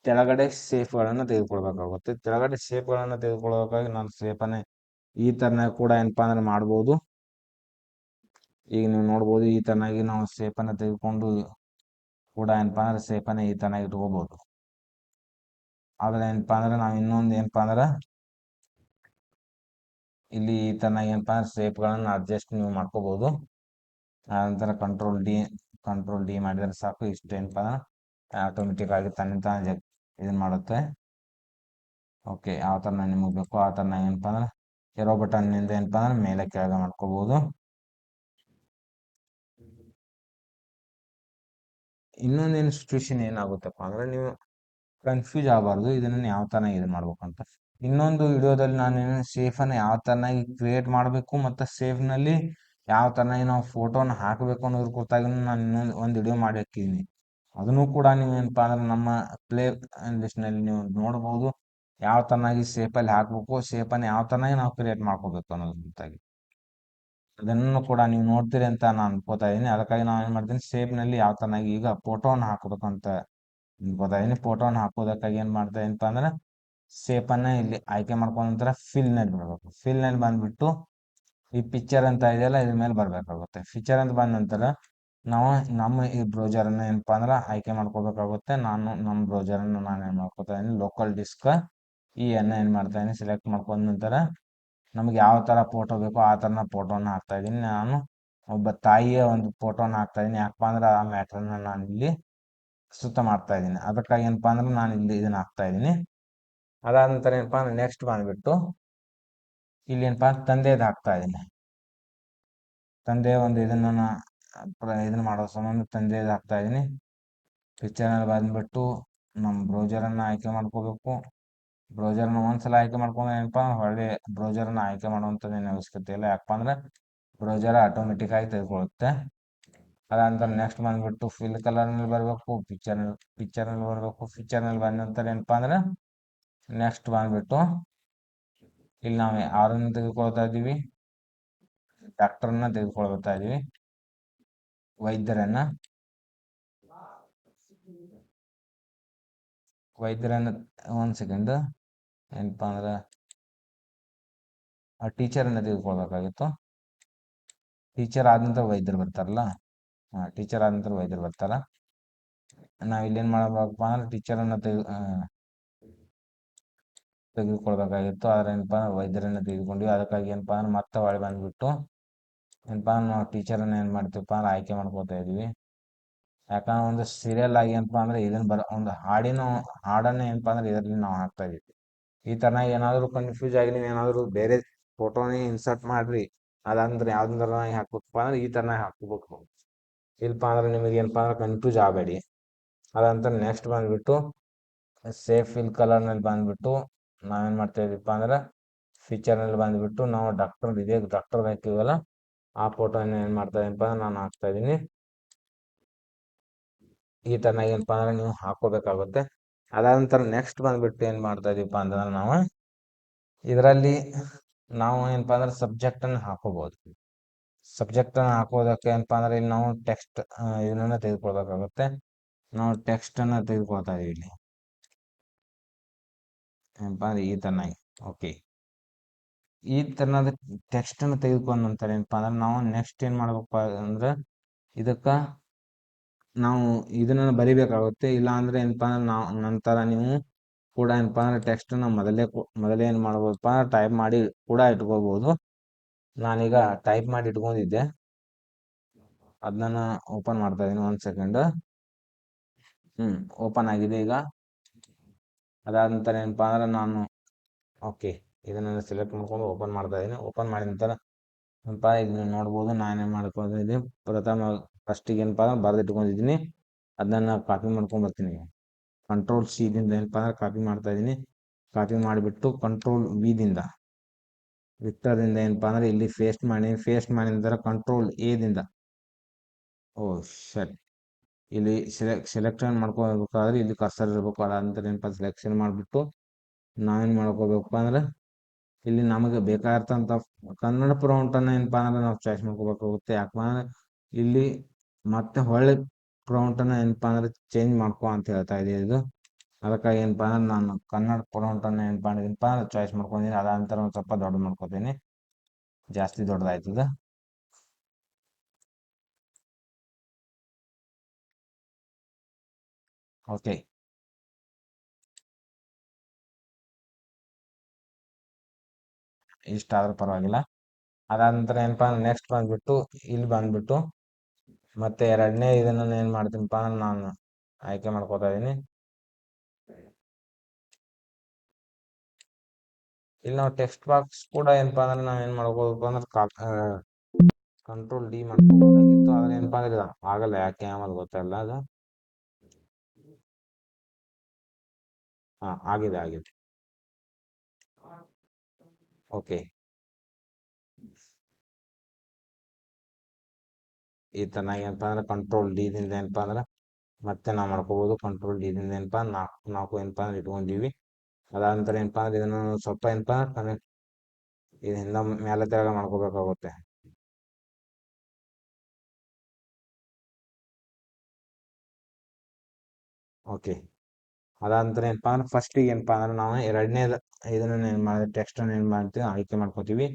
S1: ಕೆಳಗಡೆ ಶೇಪ್ಗಳನ್ನು ತೆಗೆದುಕೊಳ್ಬೇಕಾಗುತ್ತೆ. ಕೆಳಗಡೆ ಶೇಪ್ಗಳನ್ನು ತೆಗೆದುಕೊಳ್ಳೋಕ್ಕಾಗಿ ನಾನು ಶೇಪನ್ನೇ ಈ ಥರನಾಗಿ ಕೂಡ ಏನಪ್ಪ ಅಂದ್ರೆ ಮಾಡ್ಬೋದು. ಈಗ ನೀವು ನೋಡ್ಬೋದು ಈ ಥರನಾಗಿ ನಾವು ಶೇಪನ್ನು ತೆಗೆದುಕೊಂಡು ಕೂಡ ಏನಪ್ಪ ಅಂದ್ರೆ ಶೇಪನ್ನೇ ಈ ಥರನಾಗಿ ಇಟ್ಕೋಬೋದು. ಆದರೆ ಏನಪ್ಪ ಅಂದ್ರೆ ನಾವು ಇನ್ನೊಂದು ಏನಪ್ಪ ಅಂದ್ರೆ ಇಲ್ಲಿ ಈ ಥರನಾಗಿ ಏನಪ್ಪ ಅಂದ್ರೆ ಶೇಪ್ಗಳನ್ನು ಅಡ್ಜಸ್ಟ್ ನೀವು ಮಾಡ್ಕೋಬೋದು. ಆನಂತರ ಕಂಟ್ರೋಲ್ ಡಿ ಮಾಡಿದರೆ ಸಾಕು. ಇಷ್ಟು ಏನಪ್ಪ ಅಂದ್ರೆ ಆಟೋಮೆಟಿಕ್ ಆಗಿ ತಾನೇ ಇದನ್ನ ಮಾಡುತ್ತೆ. ಓಕೆ, ಯಾವ ಥರ ನಿಮಗೆ ಬೇಕೋ ಆ ಥರ ಏನಪ್ಪ ಅಂದ್ರೆ ಎರೋ ಬಟನ್ನಿಂದ ಏನಪ್ಪ ಅಂದ್ರೆ ಮೇಲೆ ಕೆಳಗೆ ಮಾಡ್ಕೋಬೋದು. ಇನ್ನೊಂದೇನು ಸಿಚುವೇಶನ್ ಏನಾಗುತ್ತಪ್ಪ ಅಂದ್ರೆ ನೀವು ಕನ್ಫ್ಯೂಸ್ ಆಗಬಾರ್ದು ಇದನ್ನ ಯಾವ ಥರ ಇದು ಮಾಡ್ಬೇಕಂತ. ಇನ್ನೊಂದು ವಿಡಿಯೋದಲ್ಲಿ ನಾನು ಸೇಫನ್ನು ಯಾವ ಥರನಾಗಿ ಕ್ರಿಯೇಟ್ ಮಾಡಬೇಕು ಮತ್ತು ಸೇಫ್ನಲ್ಲಿ ಯಾವ ಥರನಾಗಿ ನಾವು ಫೋಟೋನ ಹಾಕಬೇಕು ಅನ್ನೋದ್ರ ಕುರಿತಾಗಿ ನಾನು ಇನ್ನೊಂದು ವಿಡಿಯೋ ಮಾಡಿ ಹಾಕಿದ್ದೀನಿ. ಅದನ್ನು ಕೂಡ ನೀವು ಏನಪ್ಪ ಅಂದ್ರೆ ನಮ್ಮ ಪ್ಲೇ ಲಿಸ್ಟ್ನಲ್ಲಿ ನೀವು ನೋಡ್ಬೋದು. ಯಾವ ಥರನಾಗಿ ಶೇಪಲ್ಲಿ ಹಾಕಬೇಕು, ಶೇಪನ್ನು ಯಾವ ಥರನಾಗಿ ನಾವು ಕ್ರಿಯೇಟ್ ಮಾಡ್ಕೋಬೇಕು ಅನ್ನೋದ್ರ ಕುರಿತಾಗಿ ಅದನ್ನು ಕೂಡ ನೀವು ನೋಡ್ತೀರಿ ಅಂತ ನಾನು ಅನ್ಕೋತಾ ಇದ್ದೀನಿ. ಅದಕ್ಕಾಗಿ ನಾನು ಏನು ಮಾಡ್ತೀನಿ, ಶೇಪ್ನಲ್ಲಿ ಯಾವ ಥರನಾಗಿ ಈಗ ಫೋಟೋವನ್ನು ಹಾಕಬೇಕು ಅಂತ ಅನ್ಕೋತಾ ಇದ್ದೀನಿ. ಫೋಟೋವನ್ನು ಹಾಕೋದಕ್ಕಾಗಿ ಏನು ಮಾಡ್ತಾ ಏನಪ್ಪ ಅಂದ್ರೆ ಶೇಪನ್ನು ಇಲ್ಲಿ ಆಯ್ಕೆ ಮಾಡ್ಕೊಂಡ ನಂತರ ಫಿಲ್ನಲ್ಲಿ ಬರಬೇಕು. ಫಿಲ್ನಲ್ಲಿ ಬಂದುಬಿಟ್ಟು ಈ ಪಿಕ್ಚರ್ ಅಂತ ಇದೆಯಲ್ಲ ಇದ್ರ ಮೇಲೆ ಬರಬೇಕಾಗುತ್ತೆ. ಪಿಕ್ಚರ್ ಅಂತ ಬಂದ ನಂತರ ನಾವು ನಮ್ಮ ಈ ಬ್ರೌಸರನ್ನು ಏನಪ್ಪ ಅಂದ್ರೆ ಆಯ್ಕೆ ಮಾಡ್ಕೋಬೇಕಾಗುತ್ತೆ. ನಮ್ಮ ಬ್ರೌಸರನ್ನು ನಾನು ಏನು ಮಾಡ್ಕೋತಾ ಇದ್ದೀನಿ, ಲೋಕಲ್ ಡಿಸ್ಕ್ ಈ ಏನು ಮಾಡ್ತಾ ಇದ್ದೀನಿ ಸೆಲೆಕ್ಟ್ ಮಾಡ್ಕೊಂಡ ನಂತರ ನಮಗೆ ಯಾವ ಥರ ಫೋಟೋ ಬೇಕೋ ಆ ಥರನ ಫೋಟೋನ ಹಾಕ್ತಾ ಇದ್ದೀನಿ. ನಾನು ಒಬ್ಬ ತಾಯಿಯ ಒಂದು ಫೋಟೋನ ಹಾಕ್ತಾ ಇದ್ದೀನಿ. ಯಾಕಪ್ಪ ಅಂದ್ರೆ ಆ ಮ್ಯಾಟ್ರನ್ನ ನಾನು ಇಲ್ಲಿ ಸುತ್ತ ಮಾಡ್ತಾ ಇದ್ದೀನಿ. ಅದಕ್ಕಾಗಿ ಏನಪ್ಪ ಅಂದ್ರೆ ನಾನು ಇಲ್ಲಿ ಇದನ್ನ ಹಾಕ್ತಾ ಇದ್ದೀನಿ. ಅದಾದ ನಂತರ ಏನಪ್ಪ ಅಂದ್ರೆ ನೆಕ್ಸ್ಟ್ ಬಂದ್ಬಿಟ್ಟು ಇಲ್ಲಿ ಏನಪ್ಪ ತಂದೆದು ಹಾಕ್ತಾ ಇದ್ದೀನಿ. ತಂದೆ ಒಂದು ಇದನ್ನ ಇದನ್ನ ಮಾಡೋ ಸಂಬಂಧ ತಂದೆದು ಹಾಕ್ತಾ ಇದ್ದೀನಿ. ಪಿಕ್ಚರ್ನಲ್ಲಿ ಬಂದ್ಬಿಟ್ಟು ನಮ್ಮ ಬ್ರೌಸರನ್ನು ಆಯ್ಕೆ ಮಾಡ್ಕೋಬೇಕು. ಬ್ರೌಸರ್ನ ಒಂದ್ಸಲ ಆಯ್ಕೆ ಮಾಡ್ಕೊಂಡ್ರೆ ಏನಪ್ಪ ಹೊಳ್ಳಿ ಬ್ರೌಸರ್ನ ಆಯ್ಕೆ ಮಾಡುವಂಥದ್ದು ಏನು ಅವಶ್ಯಕತೆ ಇಲ್ಲ. ಯಾಕಪ್ಪ ಅಂದ್ರೆ ಬ್ರೌಸರ್ ಆಟೋಮೆಟಿಕ್ ಆಗಿ ತೆಗೆದುಕೊಳ್ಳುತ್ತೆ. ಅದಾದ ನೆಕ್ಸ್ಟ್ ಬಂದ್ಬಿಟ್ಟು ಫಿಲ್ ಕಲರ್ನಲ್ಲಿ ಬರಬೇಕು. ಪಿಕ್ಚರ್ನಲ್ಲಿ ಬರಬೇಕು. ಪಿಕ್ಚರ್ನಲ್ಲಿ ಬಂದ ನಂತರ ಏನಪ್ಪ ಅಂದ್ರೆ ನೆಕ್ಸ್ಟ್ ಬಂದ್ಬಿಟ್ಟು ಇಲ್ಲಿ ನಾವು ಯಾರನ್ನು ತೆಗೆದುಕೊಳ್ತಾ ಇದ್ದೀವಿ, ಡಾಕ್ಟರ್ನ ತೆಗೆದುಕೊಳ್ತಾ ಇದ್ದೀವಿ, ವೈದ್ಯರನ್ನ ಒಂದು ಸೆಕೆಂಡ್ ಏನಪ್ಪ ಅಂದ್ರೆ ಆ ಟೀಚರನ್ನ ತೆಗೆದುಕೊಳ್ಬೇಕಾಗಿತ್ತು. ಟೀಚರ್ ಆದ ನಂತರ ವೈದ್ಯರು ಬರ್ತಾರಲ್ಲ, ಟೀಚರ್ ಆದ ನಂತರ ವೈದ್ಯರು ಬರ್ತಾರ. ನಾವು ಇಲ್ಲೇನು ಮಾಡಬೇಕಪ್ಪ ಅಂದ್ರೆ ಟೀಚರನ್ನು ತೆಗೆದುಕೊಳ್ಬೇಕಾಗಿತ್ತು. ಆದ್ರೆ ಏನಪ್ಪ ಅಂದ್ರೆ ವೈದ್ಯರನ್ನ ತೆಗೆದುಕೊಂಡ್ವಿ. ಅದಕ್ಕಾಗಿ ಏನಪ್ಪ ಅಂದ್ರೆ ಮತ್ತೆ ಹೊಳೆ ಬಂದ್ಬಿಟ್ಟು ಏನಪ್ಪ ಅಂದ್ರೆ ನಾವು ಟೀಚರನ್ನ ಏನು ಮಾಡ್ತೀವಪ್ಪ ಅಂದ್ರೆ ಆಯ್ಕೆ ಮಾಡ್ಕೋತಾ ಇದೀವಿ. ಯಾಕಂದ್ರೆ ಒಂದು ಸೀರಿಯಲ್ ಆಗಿ ಏನಪ್ಪ ಅಂದ್ರೆ ಇದನ್ನ ಒಂದು ಹಾಡನ್ನ ಏನಪ್ಪ ಅಂದ್ರೆ ಇದರಲ್ಲಿ ನಾವು ಹಾಕ್ತಾ ಇದೀವಿ. ಈ ಥರ ಏನಾದರೂ ಕನ್ಫ್ಯೂಸ್ ಆಗಿ ನೀವು ಏನಾದರೂ ಬೇರೆ ಫೋಟೋನೇ ಇನ್ಸರ್ಟ್ ಮಾಡ್ರಿ, ಅದಂದ್ರೆ ಯಾವ್ದಾರ ಹಾಕ್ಬೇಕಪ್ಪ ಅಂದ್ರೆ ಈ ಥರನೇ ಹಾಕ್ಬೇಕು. ಇಲ್ಲಪ್ಪ ಅಂದ್ರೆ ನಿಮಗೆ ಏನಪ್ಪ ಅಂದ್ರೆ ಕನ್ಫ್ಯೂಸ್ ಆಗಬೇಡಿ. ಅದಂತರ ನೆಕ್ಸ್ಟ್ ಬಂದ್ಬಿಟ್ಟು ಸೇಫ್ ಫಿಲ್ ಕಲರ್ನಲ್ಲಿ ಬಂದ್ಬಿಟ್ಟು ನಾವೇನು ಮಾಡ್ತಾ ಇದೀವಪ್ಪ ಅಂದ್ರೆ ಫೀಚರ್ನಲ್ಲಿ ಬಂದ್ಬಿಟ್ಟು ನಾವು ಡಾಕ್ಟರ್ ಹಾಕಿವಲ್ಲ ಆ ಫೋಟೋನ ಏನು ಮಾಡ್ತಾ ಇದೀನಪ್ಪ ಅಂದ್ರೆ ನಾನು ಹಾಕ್ತಾ ಇದ್ದೀನಿ. ಈ ಥರ ಏನಪ್ಪ ಅಂದ್ರೆ ನೀವು ಹಾಕೋಬೇಕಾಗುತ್ತೆ. ಅದಾದ ನಂತರ ನೆಕ್ಸ್ಟ್ ಬಂದ್ಬಿಟ್ಟು ಏನು ಮಾಡ್ತಾ ಇದೀವಪ್ಪ ಅಂತಂದ್ರೆ ನಾವು ಇದರಲ್ಲಿ ನಾವು ಏನಪ್ಪ ಅಂದ್ರೆ ಸಬ್ಜೆಕ್ಟನ್ನು ಹಾಕೋಬಹುದು. ಸಬ್ಜೆಕ್ಟನ್ನು ಹಾಕೋದಕ್ಕೆ ಏನಪ್ಪ ಅಂದ್ರೆ ಇಲ್ಲಿ ನಾವು ಟೆಕ್ಸ್ಟ್ ಇದನ್ನ ತೆಗೆದುಕೊಳ್ಬೇಕಾಗುತ್ತೆ. ನಾವು ಟೆಕ್ಸ್ಟನ್ನು ತೆಗೆದುಕೊಳ್ತಾ ಇದೀವಿ ಇಲ್ಲಿ ಏನಪ್ಪ ಅಂದ್ರೆ ಈ ಥರನಾಗಿ. ಓಕೆ, ಈ ಥರನಾದ ಟೆಕ್ಸ್ಟನ್ನು ತೆಗೆದುಕೊಂಡ ನಂತರ ಏನಪ್ಪ ಅಂದ್ರೆ ನಾವು ನೆಕ್ಸ್ಟ್ ಏನು ಮಾಡ್ಬೇಕಪ್ಪ ಅಂದ್ರೆ ಇದಕ್ಕೆ ನಾವು ಇದನ್ನ ಬರಿಬೇಕಾಗುತ್ತೆ. ಇಲ್ಲ ಅಂದ್ರೆ ಏನಪ್ಪ ಅಂದ್ರೆ ನಾವು ನಂತರ ನೀವು ಕೂಡ ಏನಪ್ಪ ಅಂದ್ರೆ ಟೆಕ್ಸ್ಟನ್ನು ಮೊದಲೇ ಏನು ಮಾಡ್ಬೋದಪ್ಪ ಅಂದ್ರೆ ಟೈಪ್ ಮಾಡಿ ಕೂಡ ಇಟ್ಕೋಬಹುದು. ನಾನೀಗ ಟೈಪ್ ಮಾಡಿ ಇಟ್ಕೊಂಡಿದ್ದೆ, ಅದನ್ನ ಓಪನ್ ಮಾಡ್ತಾ ಇದ್ದೀನಿ. ಒಂದು ಸೆಕೆಂಡ್. ಓಪನ್ ಆಗಿದೆ ಈಗ. ಅದಾದ ನಂತರ ಏನಪ್ಪ ಅಂದ್ರೆ ನಾನು ಓಕೆ ಇದನ್ನ ಸೆಲೆಕ್ಟ್ ಮಾಡ್ಕೊಂಡು ಓಪನ್ ಮಾಡ್ತಾ ಇದ್ದೀನಿ. ಓಪನ್ ಮಾಡಿದ ನಂತರ ಏನಪ್ಪ ಇದನ್ನ ನೋಡ್ಬೋದು. ನಾನೇನು ಮಾಡ್ಕೊಂಡಿದ್ದೀನಿ ಫಸ್ಟಿಗೆ ಏನಪ್ಪ ಅಂದ್ರೆ ಬರೆದಿಟ್ಕೊಂಡಿದ್ದೀನಿ. ಅದನ್ನ ಕಾಪಿ ಮಾಡ್ಕೊಂಡು ಬರ್ತೀನಿ. ಕಂಟ್ರೋಲ್ C ದಿಂದ ಏನಪ್ಪ ಅಂದ್ರೆ ಕಾಪಿ ಮಾಡ್ತಾ ಇದ್ದೀನಿ. ಕಾಪಿ ಮಾಡಿಬಿಟ್ಟು ಕಂಟ್ರೋಲ್ V ದಿಂದ ವಿಕ್ಟರ್ದಿಂದ ಏನಪ್ಪ ಅಂದ್ರೆ ಇಲ್ಲಿ ಪೇಸ್ಟ್ ಮಾಡಿದ ನಂತರ ಕಂಟ್ರೋಲ್ A ದಿಂದ ಸರಿ ಇಲ್ಲಿ ಸೆಲೆಕ್ಷನ್ ಮಾಡ್ಕೋಬೇಕಾದ್ರೆ ಇಲ್ಲಿ ಕರ್ಸರ್ ಇರಬೇಕು. ಅದಂತರ ಏನಪ್ಪ ಸೆಲೆಕ್ಷನ್ ಮಾಡಿಬಿಟ್ಟು ನಾವೇನು ಮಾಡ್ಕೋಬೇಕಪ್ಪ ಅಂದ್ರೆ ಇಲ್ಲಿ ನಮಗೆ ಬೇಕಾಗಿರ್ತಂಥ ಕನ್ನಡ ಪ್ರಾಂಪ್ಟನ್ನು ಏನಪ್ಪ ಅಂದ್ರೆ ನಾವು ಚಾಯ್ಸ್ ಮಾಡ್ಕೋಬೇಕಾಗುತ್ತೆ. ಯಾಕಪ್ಪ ಅಂದ್ರೆ ಇಲ್ಲಿ ಮತ್ತೆ ಹೊಳ್ಳಿ ಪ್ರಾಂಪ್ಟನ್ನು ಏನಪ್ಪ ಅಂದ್ರೆ ಚೇಂಜ್ ಮಾಡ್ಕೊ ಅಂತ ಹೇಳ್ತಾ ಇದೆ ಇದು. ಅದಕ್ಕಾಗಿ ಏನಪ್ಪ ಅಂದ್ರೆ ನಾನು ಕನ್ನಡ ಪ್ರಾಂಪ್ಟನ್ನು ಏನಪ್ಪ ಅಂದ್ರೆ ಚಾಯ್ಸ್ ಮಾಡ್ಕೊಂಡಿದ್ದೀನಿ. ಅದ ನಂತರ ಒಂದು ಸ್ವಲ್ಪ ದೊಡ್ಡ ಮಾಡ್ಕೋತೀನಿ, ಜಾಸ್ತಿ ದೊಡ್ಡದಾಯ್ತದ. ಓಕೆ, ಇಷ್ಟ ಆದ್ರೂ ಪರವಾಗಿಲ್ಲ. ಅದಾದ ನಂತರ ಏನಪ್ಪ ಅಂದ್ರೆ ನೆಕ್ಸ್ಟ್ ಬಂದ್ಬಿಟ್ಟು ಇಲ್ಲಿ ಬಂದ್ಬಿಟ್ಟು ಮತ್ತೆ ಎರಡನೇ ಇದನ್ನ ಏನು ಮಾಡ್ತೀನಪ್ಪ ಅಂದ್ರೆ ನಾನು ಆಯ್ಕೆ ಮಾಡ್ಕೋತಾ ಇದ್ದೀನಿ. ಇಲ್ಲಿ ನಾವು ಟೆಕ್ಸ್ಟ್ ಬಾಕ್ಸ್ ಕೂಡ ಏನಪ್ಪ ಅಂದ್ರೆ ನಾವು ಏನು ಮಾಡ್ಕೋಬೇಕು ಅಂದ್ರೆ ಕಂಟ್ರೋಲ್ D ಮಾಡ್ಕೋಬೋದಾಗಿತ್ತು. ಆದ್ರೆ ಏನಪ್ಪ ಅಂದ್ರೆ ಆಗಲ್ಲ, ಯಾಕೆ ಆಮೇಲೆ ಗೊತ್ತಲ್ಲ ಅದು. ಆಗಿದೆ. ಓಕೆ, ಈ ತರನಾಗಿ ಏನಪ್ಪ ಅಂದ್ರೆ ಕಂಟ್ರೋಲ್ D ದಿಂದ ಏನಪ್ಪ ಅಂದ್ರೆ ಮತ್ತೆ ನಾವು ಮಾಡ್ಕೋಬಹುದು. ಕಂಟ್ರೋಲ್ D ದಿಂದ ಏನಪ್ಪ ನಾಲ್ಕು ಏನಪ್ಪ ಅಂದ್ರೆ ಇಟ್ಕೊಂಡಿವಿ. ಅದಾದ ನಂತರ ಏನಪ್ಪ ಅಂದ್ರೆ ಇದನ್ನು ಸ್ವಲ್ಪ ಏನಪ್ಪ ಇದರಿಂದ ಮೇಲೆ ತೆಳಗ ಮಾಡ್ಕೋಬೇಕಾಗುತ್ತೆ. ಓಕೆ, ಅದಾದ ನಂತರ ಏನಪ್ಪ ಅಂದ್ರೆ ಫಸ್ಟಿಗೆ ಏನಪ್ಪ ಅಂದ್ರೆ ನಾವು ಎರಡನೇದು ಇದನ್ನ ಏನು ಮಾಡಿದ್ರೆ ಟೆಕ್ಸ್ಟನ್ನು ಏನು ಮಾಡ್ತೀವಿ ಆಯ್ಕೆ ಮಾಡ್ಕೋತೀವಿ.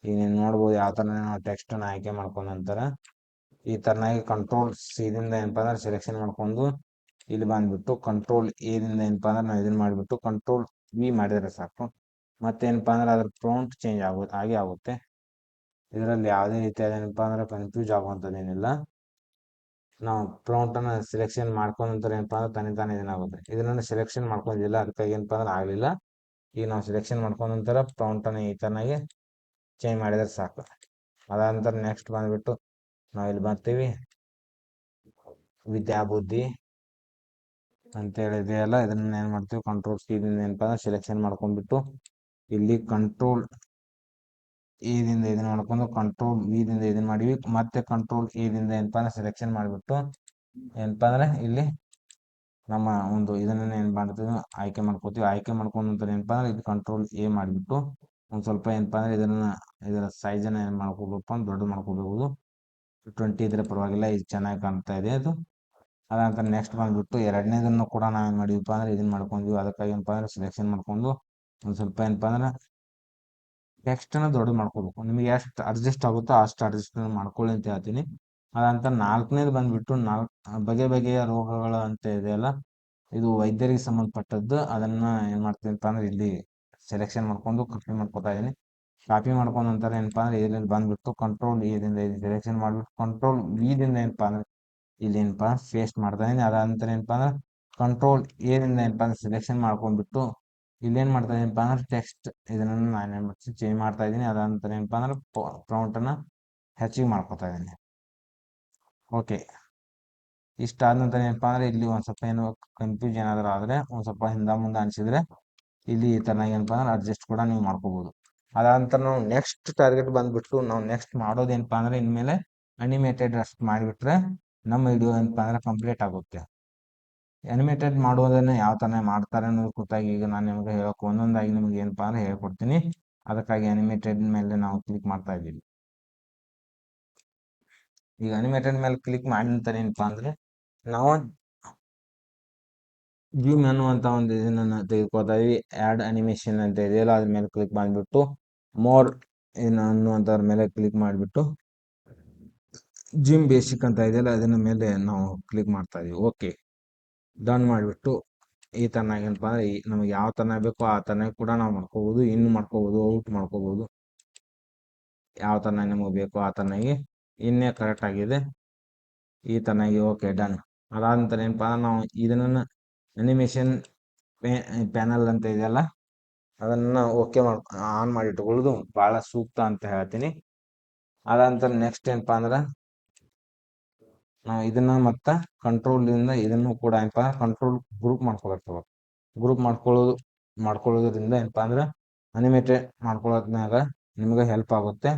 S1: ಈಗ ನೀವು ನೋಡ್ಬೋದು ಯಾವ ಥರ ನಾವು ಟೆಕ್ಸ್ಟನ್ನು ಆಯ್ಕೆ ಮಾಡ್ಕೊಂಡ ನಂತರ ಈ ಥರನಾಗಿ ಕಂಟ್ರೋಲ್ C ದಿಂದ ಏನಪ್ಪ ಅಂದ್ರೆ ಸೆಲೆಕ್ಷನ್ ಮಾಡ್ಕೊಂಡು ಇಲ್ಲಿ ಬಂದ್ಬಿಟ್ಟು ಕಂಟ್ರೋಲ್ A ದಿಂದ ಏನಪ್ಪ ಅಂದ್ರೆ ನಾವು ಇದನ್ನ ಮಾಡಿಬಿಟ್ಟು ಕಂಟ್ರೋಲ್ V ಮಾಡಿದರೆ ಸಾಕು. ಮತ್ತೇನಪ್ಪ ಅಂದ್ರೆ ಅದ್ರ ಪ್ರೌಂಟ್ ಚೇಂಜ್ ಆಗೇ ಆಗುತ್ತೆ. ಇದರಲ್ಲಿ ಯಾವುದೇ ರೀತಿಯಾದೇನಪ್ಪ ಅಂದ್ರೆ ಕನ್ಫ್ಯೂಸ್ ಆಗುವಂಥದ್ದೇನಿಲ್ಲ. ನಾವು ಪ್ರೌಂಟನ್ನು ಸೆಲೆಕ್ಷನ್ ಮಾಡ್ಕೊಂಡ ನಂತರ ಏನಪ್ಪ ಅಂದ್ರೆ ತಾನೇ ಏನಾಗುತ್ತೆ. ಇದನ್ನು ಸೆಲೆಕ್ಷನ್ ಮಾಡ್ಕೊಂಡಿಲ್ಲ, ಅದಕ್ಕಾಗಿ ಏನಪ್ಪ ಅಂದ್ರೆ ಆಗಲಿಲ್ಲ. ಈಗ ನಾವು ಸೆಲೆಕ್ಷನ್ ಮಾಡ್ಕೊಂಡ ನಂತರ ಪ್ರೌಂಟನ್ನು ಈ ಥರನಾಗಿ ಚೇಂಜ್ ಮಾಡಿದ್ರೆ ಸಾಕು. ಅದಾದ ನಂತರ ನೆಕ್ಸ್ಟ್ ಬಂದ್ಬಿಟ್ಟು ನಾವು ಇಲ್ಲಿ ಬರ್ತೀವಿ, ವಿದ್ಯಾಬುದ್ಧಿ ಅಂತ ಹೇಳಿದೆಯಲ್ಲ, ಇದನ್ನ ಏನು ಮಾಡ್ತೀವಿ, ಕಂಟ್ರೋಲ್ ಕೀದಿಂದ ಏನಪ್ಪ ಅಂದ್ರೆ ಸೆಲೆಕ್ಷನ್ ಮಾಡ್ಕೊಂಡ್ಬಿಟ್ಟು ಇಲ್ಲಿ ಕಂಟ್ರೋಲ್ ಎದಿಂದ ಇದನ್ನ ಮಾಡ್ಕೊಂಡು ಕಂಟ್ರೋಲ್ ವಿದಿಂದ ಇದನ್ನ ಮಾಡಿವಿ. ಮತ್ತೆ ಕಂಟ್ರೋಲ್ ಎದಿಂದ ಏನಪ್ಪ ಅಂದ್ರೆ ಸೆಲೆಕ್ಷನ್ ಮಾಡಿಬಿಟ್ಟು ಏನಪ್ಪ ಅಂದ್ರೆ ಇಲ್ಲಿ ನಮ್ಮ ಒಂದು ಇದನ್ನ ಏನು ಮಾಡ್ತೀವಿ, ಆಯ್ಕೆ ಮಾಡ್ಕೋತೀವಿ. ಆಯ್ಕೆ ಮಾಡ್ಕೊಂಡ ನಂತರ ಏನಪ್ಪ ಅಂದ್ರೆ ಇದು ಕಂಟ್ರೋಲ್ ಎ ಮಾಡಿಬಿಟ್ಟು ಒಂದು ಸ್ವಲ್ಪ ಏನಪ್ಪ ಅಂದ್ರೆ ಇದರ ಸೈಜನ್ನು ಏನು ಮಾಡ್ಕೋಬೇಕು ಅಂದ್ರೆ ದೊಡ್ಡ ಮಾಡ್ಕೋಬಹುದು. 20 ಇದ್ರೆ ಪರವಾಗಿಲ್ಲ, ಇದು ಚೆನ್ನಾಗಿ ಕಾಣ್ತಾ ಇದೆ ಅದು. ಅದಂತರ ನೆಕ್ಸ್ಟ್ ಬಂದ್ಬಿಟ್ಟು ಎರಡನೇದನ್ನು ಕೂಡ ನಾವೇನು ಮಾಡಿವಪ್ಪ ಅಂದ್ರೆ ಇದನ್ನ ಮಾಡ್ಕೊಂಡ್ವಿ. ಅದಕ್ಕಾಗಿ ಏನಪ್ಪ ಅಂದ್ರೆ ಸೆಲೆಕ್ಷನ್ ಮಾಡ್ಕೊಂಡು ಒಂದು ಸ್ವಲ್ಪ ಏನಪ್ಪ ಅಂದ್ರೆ ಟೆಕ್ಸ್ಟನ್ನು ದೊಡ್ಡ ಮಾಡ್ಕೋಬೇಕು. ನಿಮಗೆ ಎಷ್ಟು ಅಡ್ಜಸ್ಟ್ ಆಗುತ್ತೋ ಅಷ್ಟು ಅಡ್ಜಸ್ಟ್ ಮಾಡ್ಕೊಳ್ಳಿ ಅಂತ ಹೇಳ್ತೀನಿ. ಅದಂತ ನಾಲ್ಕನೇದು ಬಂದ್ಬಿಟ್ಟು ಬಗೆಯ ರೋಗಗಳು ಅಂತ ಇದೆಯಲ್ಲ, ಇದು ವೈದ್ಯರಿಗೆ ಸಂಬಂಧಪಟ್ಟದ್ದು. ಅದನ್ನ ಏನು ಮಾಡ್ತೀನಪ್ಪ ಅಂದ್ರೆ ಇಲ್ಲಿ ಸೆಲೆಕ್ಷನ್ ಮಾಡ್ಕೊಂಡು ಕಾಪಿ ಮಾಡ್ಕೊತಾ ಇದ್ದೀನಿ. ಕಾಪಿ ಮಾಡ್ಕೊಂಡ ನಂತರ ಏನಪ್ಪ ಅಂದ್ರೆ ಇದರಲ್ಲಿ ಬಂದ್ಬಿಟ್ಟು ಕಂಟ್ರೋಲ್ ಎದಿಂದ ಇದು ಸೆಲೆಕ್ಷನ್ ಮಾಡಿಬಿಟ್ಟು ಕಂಟ್ರೋಲ್ ವಿದಿಂದ ಏನಪ್ಪ ಅಂದ್ರೆ ಇಲ್ಲಿ ಏನಪ್ಪ ಪೇಸ್ಟ್ ಮಾಡ್ತಾ ಇದ್ದೀನಿ. ಅದಾದ ನಂತರ ಏನಪ್ಪ ಅಂದ್ರೆ ಕಂಟ್ರೋಲ್ ಎದಿಂದ ಏನಪ್ಪ ಅಂದ್ರೆ ಸೆಲೆಕ್ಷನ್ ಮಾಡ್ಕೊಂಡ್ಬಿಟ್ಟು ಇಲ್ಲೇನು ಮಾಡ್ತಾ ಇದೀನಪ್ಪ ಅಂದ್ರೆ ಟೆಕ್ಸ್ಟ್ ಇದನ್ನು ನಾನು ಏನು ಮಾಡ್ತೀನಿ ಚೇಂಜ್ ಮಾಡ್ತಾ ಇದ್ದೀನಿ. ಅದಾದ ನಂತರ ಏನಪ್ಪ ಅಂದ್ರೆ ಪ್ರೌಂಟನ್ನು ಹೆಚ್ಚಿಗೆ ಮಾಡ್ಕೊತಾ ಇದ್ದೀನಿ. ಓಕೆ, ಇಷ್ಟ ಆದ ನಂತರ ಏನಪ್ಪ ಅಂದ್ರೆ ಇಲ್ಲಿ ಒಂದು ಸ್ವಲ್ಪ ಏನು ಕನ್ಫ್ಯೂಸ್ ಏನಾದರೂ ಆದರೆ ಒಂದು ಸ್ವಲ್ಪ ಹಿಂದೆ ಮುಂದೆ ಅನಿಸಿದ್ರೆ ಇಲ್ಲಿ ಈ ಥರನಾಗಿ ಏನಪ್ಪ ಅಂದ್ರೆ ಅಡ್ಜಸ್ಟ್ ಕೂಡ ನೀವು ಮಾಡ್ಕೋಬೋದು. ಅದಾದ ನಂತರ ನಾವು ನೆಕ್ಸ್ಟ್ ಟಾರ್ಗೆಟ್ ಬಂದ್ಬಿಟ್ಟು ನಾವು ನೆಕ್ಸ್ಟ್ ಮಾಡೋದೇನಪ್ಪ ಅಂದ್ರೆ ಇನ್ಮೇಲೆ ಅನಿಮೇಟೆಡ್ ಅಷ್ಟು ಮಾಡಿಬಿಟ್ರೆ ನಮ್ಮ ವಿಡಿಯೋ ಏನಪ್ಪ ಅಂದ್ರೆ ಕಂಪ್ಲೀಟ್ ಆಗುತ್ತೆ. ಅನಿಮೇಟೆಡ್ ಮಾಡೋದನ್ನ ಯಾವ ಥರ ಮಾಡ್ತಾರೆ ಅನ್ನೋದ್ರ ಕುರಿತಾಗಿ ಈಗ ನಾನು ನಿಮಗೆ ಹೇಳೋಕೆ ಒಂದೊಂದಾಗಿ ನಿಮಗೆ ಏನಪ್ಪ ಅಂದ್ರೆ ಹೇಳ್ಕೊಡ್ತೀನಿ. ಅದಕ್ಕಾಗಿ ಅನಿಮೇಟೆಡ್ ಮೇಲೆ ನಾವು ಕ್ಲಿಕ್ ಮಾಡ್ತಾ ಇದ್ದೀವಿ. ಈಗ ಅನಿಮೇಟೆಡ್ ಮೇಲೆ ಕ್ಲಿಕ್ ಮಾಡಿದ ನಂತರ ಏನಪ್ಪ ಅಂದ್ರೆ ನಾವು ವ್ಯೂ ಮೆನು ಅಂತ ಒಂದು ಇದನ್ನ ತೆಗೆದುಕೊಳ್ತಾ ಇದೀವಿ. ಆ್ಯಡ್ ಅನಿಮೇಷನ್ ಅಂತ ಇದೆಯಲ್ಲ, ಅದ್ರ ಮೇಲೆ ಕ್ಲಿಕ್ ಮಾಡಿಬಿಟ್ಟು ಮೋರ್ ಅನ್ನುವಂಥದ್ರ ಮೇಲೆ ಕ್ಲಿಕ್ ಮಾಡಿಬಿಟ್ಟು ಜಿಮ್ ಬೇಸಿಕ್ ಅಂತ ಇದೆಯಲ್ಲ ಅದನ್ನ ಮೇಲೆ ನಾವು ಕ್ಲಿಕ್ ಮಾಡ್ತಾ ಇದೀವಿ. ಓಕೆ, ಡನ್ ಮಾಡಿಬಿಟ್ಟು ಈ ಥರನಾಗಿ ಏನಪ್ಪ ಅಂದ್ರೆ ನಮಗೆ ಯಾವ ಥರ ಬೇಕೋ ಆ ಥರ ಕೂಡ ನಾವು ಮಾಡ್ಕೋಬೋದು. ಇನ್ನು ಮಾಡ್ಕೋಬೋದು, ಔಟ್ ಮಾಡ್ಕೋಬೋದು, ಯಾವ ಥರ ನಮಗೆ ಬೇಕೋ ಆ ಥರನಾಗಿ ಇನ್ನೇ ಕರೆಕ್ಟ್ ಆಗಿದೆ ಈ ಥರನಾಗಿ. Okay, done. ಅದಾದ ನಂತರ ಏನಪ್ಪ ಅಂದ್ರೆ ನಾವು ಇದನ್ನು ಅನಿಮೇಷನ್ ಪ್ಯಾನಲ್ ಅಂತ ಇದೆಯಲ್ಲ ಅದನ್ನು ಓಕೆ ಆನ್ ಮಾಡಿ ಇಟ್ಕೊಳ್ಳೋದು ಭಾಳ ಸೂಕ್ತ ಅಂತ ಹೇಳ್ತೀನಿ. ಅದಾದ ನಂತರ ನೆಕ್ಸ್ಟ್ ಏನಪ್ಪ ಅಂದ್ರೆ ನಾವು ಇದನ್ನ ಮತ್ತೆ ಕಂಟ್ರೋಲಿಂದ ಇದನ್ನು ಕೂಡ ಏನಪ್ಪ ಕಂಟ್ರೋಲ್ ಗ್ರೂಪ್ ಮಾಡ್ಕೋಬೇಕು. ಗ್ರೂಪ್ ಮಾಡ್ಕೊಳ್ಳೋದ್ರಿಂದ ಏನಪ್ಪ ಅಂದ್ರೆ ಅನಿಮೇಟೆಡ್ ಮಾಡ್ಕೊಳ್ಳೋದ್ನಾಗ ನಿಮಗೆ ಹೆಲ್ಪ್ ಆಗುತ್ತೆ.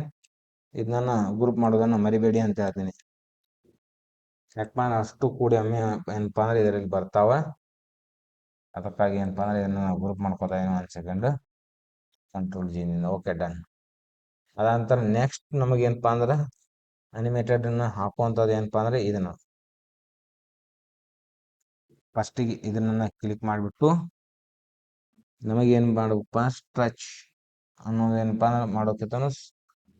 S1: ಇದನ್ನ ಗ್ರೂಪ್ ಮಾಡೋದನ್ನು ಮರಿಬೇಡಿ ಅಂತ ಹೇಳ್ತೀನಿ. ಯಾಕಪ್ಪ ಅಂದ್ರೆ ಅಷ್ಟು ಕೂಡಿ ಒಮ್ಮೆ ಏನಪ್ಪ ಅಂದ್ರೆ ಇದರಲ್ಲಿ ಬರ್ತಾವ. ಅದಕ್ಕಾಗಿ ಏನಪ್ಪ ಅಂದ್ರೆ ಇದನ್ನು ಗ್ರೂಪ್ ಮಾಡ್ಕೋತಾ ಇದೀನಿ. 1 ಸೆಕೆಂಡ್, ಕಂಟ್ರೋಲ್ ಜಿನಿಂದ. Okay, done. ಅದಂತರ ನೆಕ್ಸ್ಟ್ ನಮಗೇನಪ್ಪ ಅಂದ್ರೆ ಅನಿಮೇಟೆಡನ್ನು ಹಾಕುವಂಥದ್ದು ಏನಪ್ಪ ಅಂದ್ರೆ ಇದನ್ನು ಫಸ್ಟಿಗೆ ಇದನ್ನ ಕ್ಲಿಕ್ ಮಾಡಿಬಿಟ್ಟು ನಮಗೇನು ಮಾಡಬೇಕಪ್ಪ, ಸ್ಟ್ರೆಚ್ ಅನ್ನೋದೇನಪ್ಪ ಅಂದ್ರೆ ಮಾಡೋಕ್ಕಿಂತ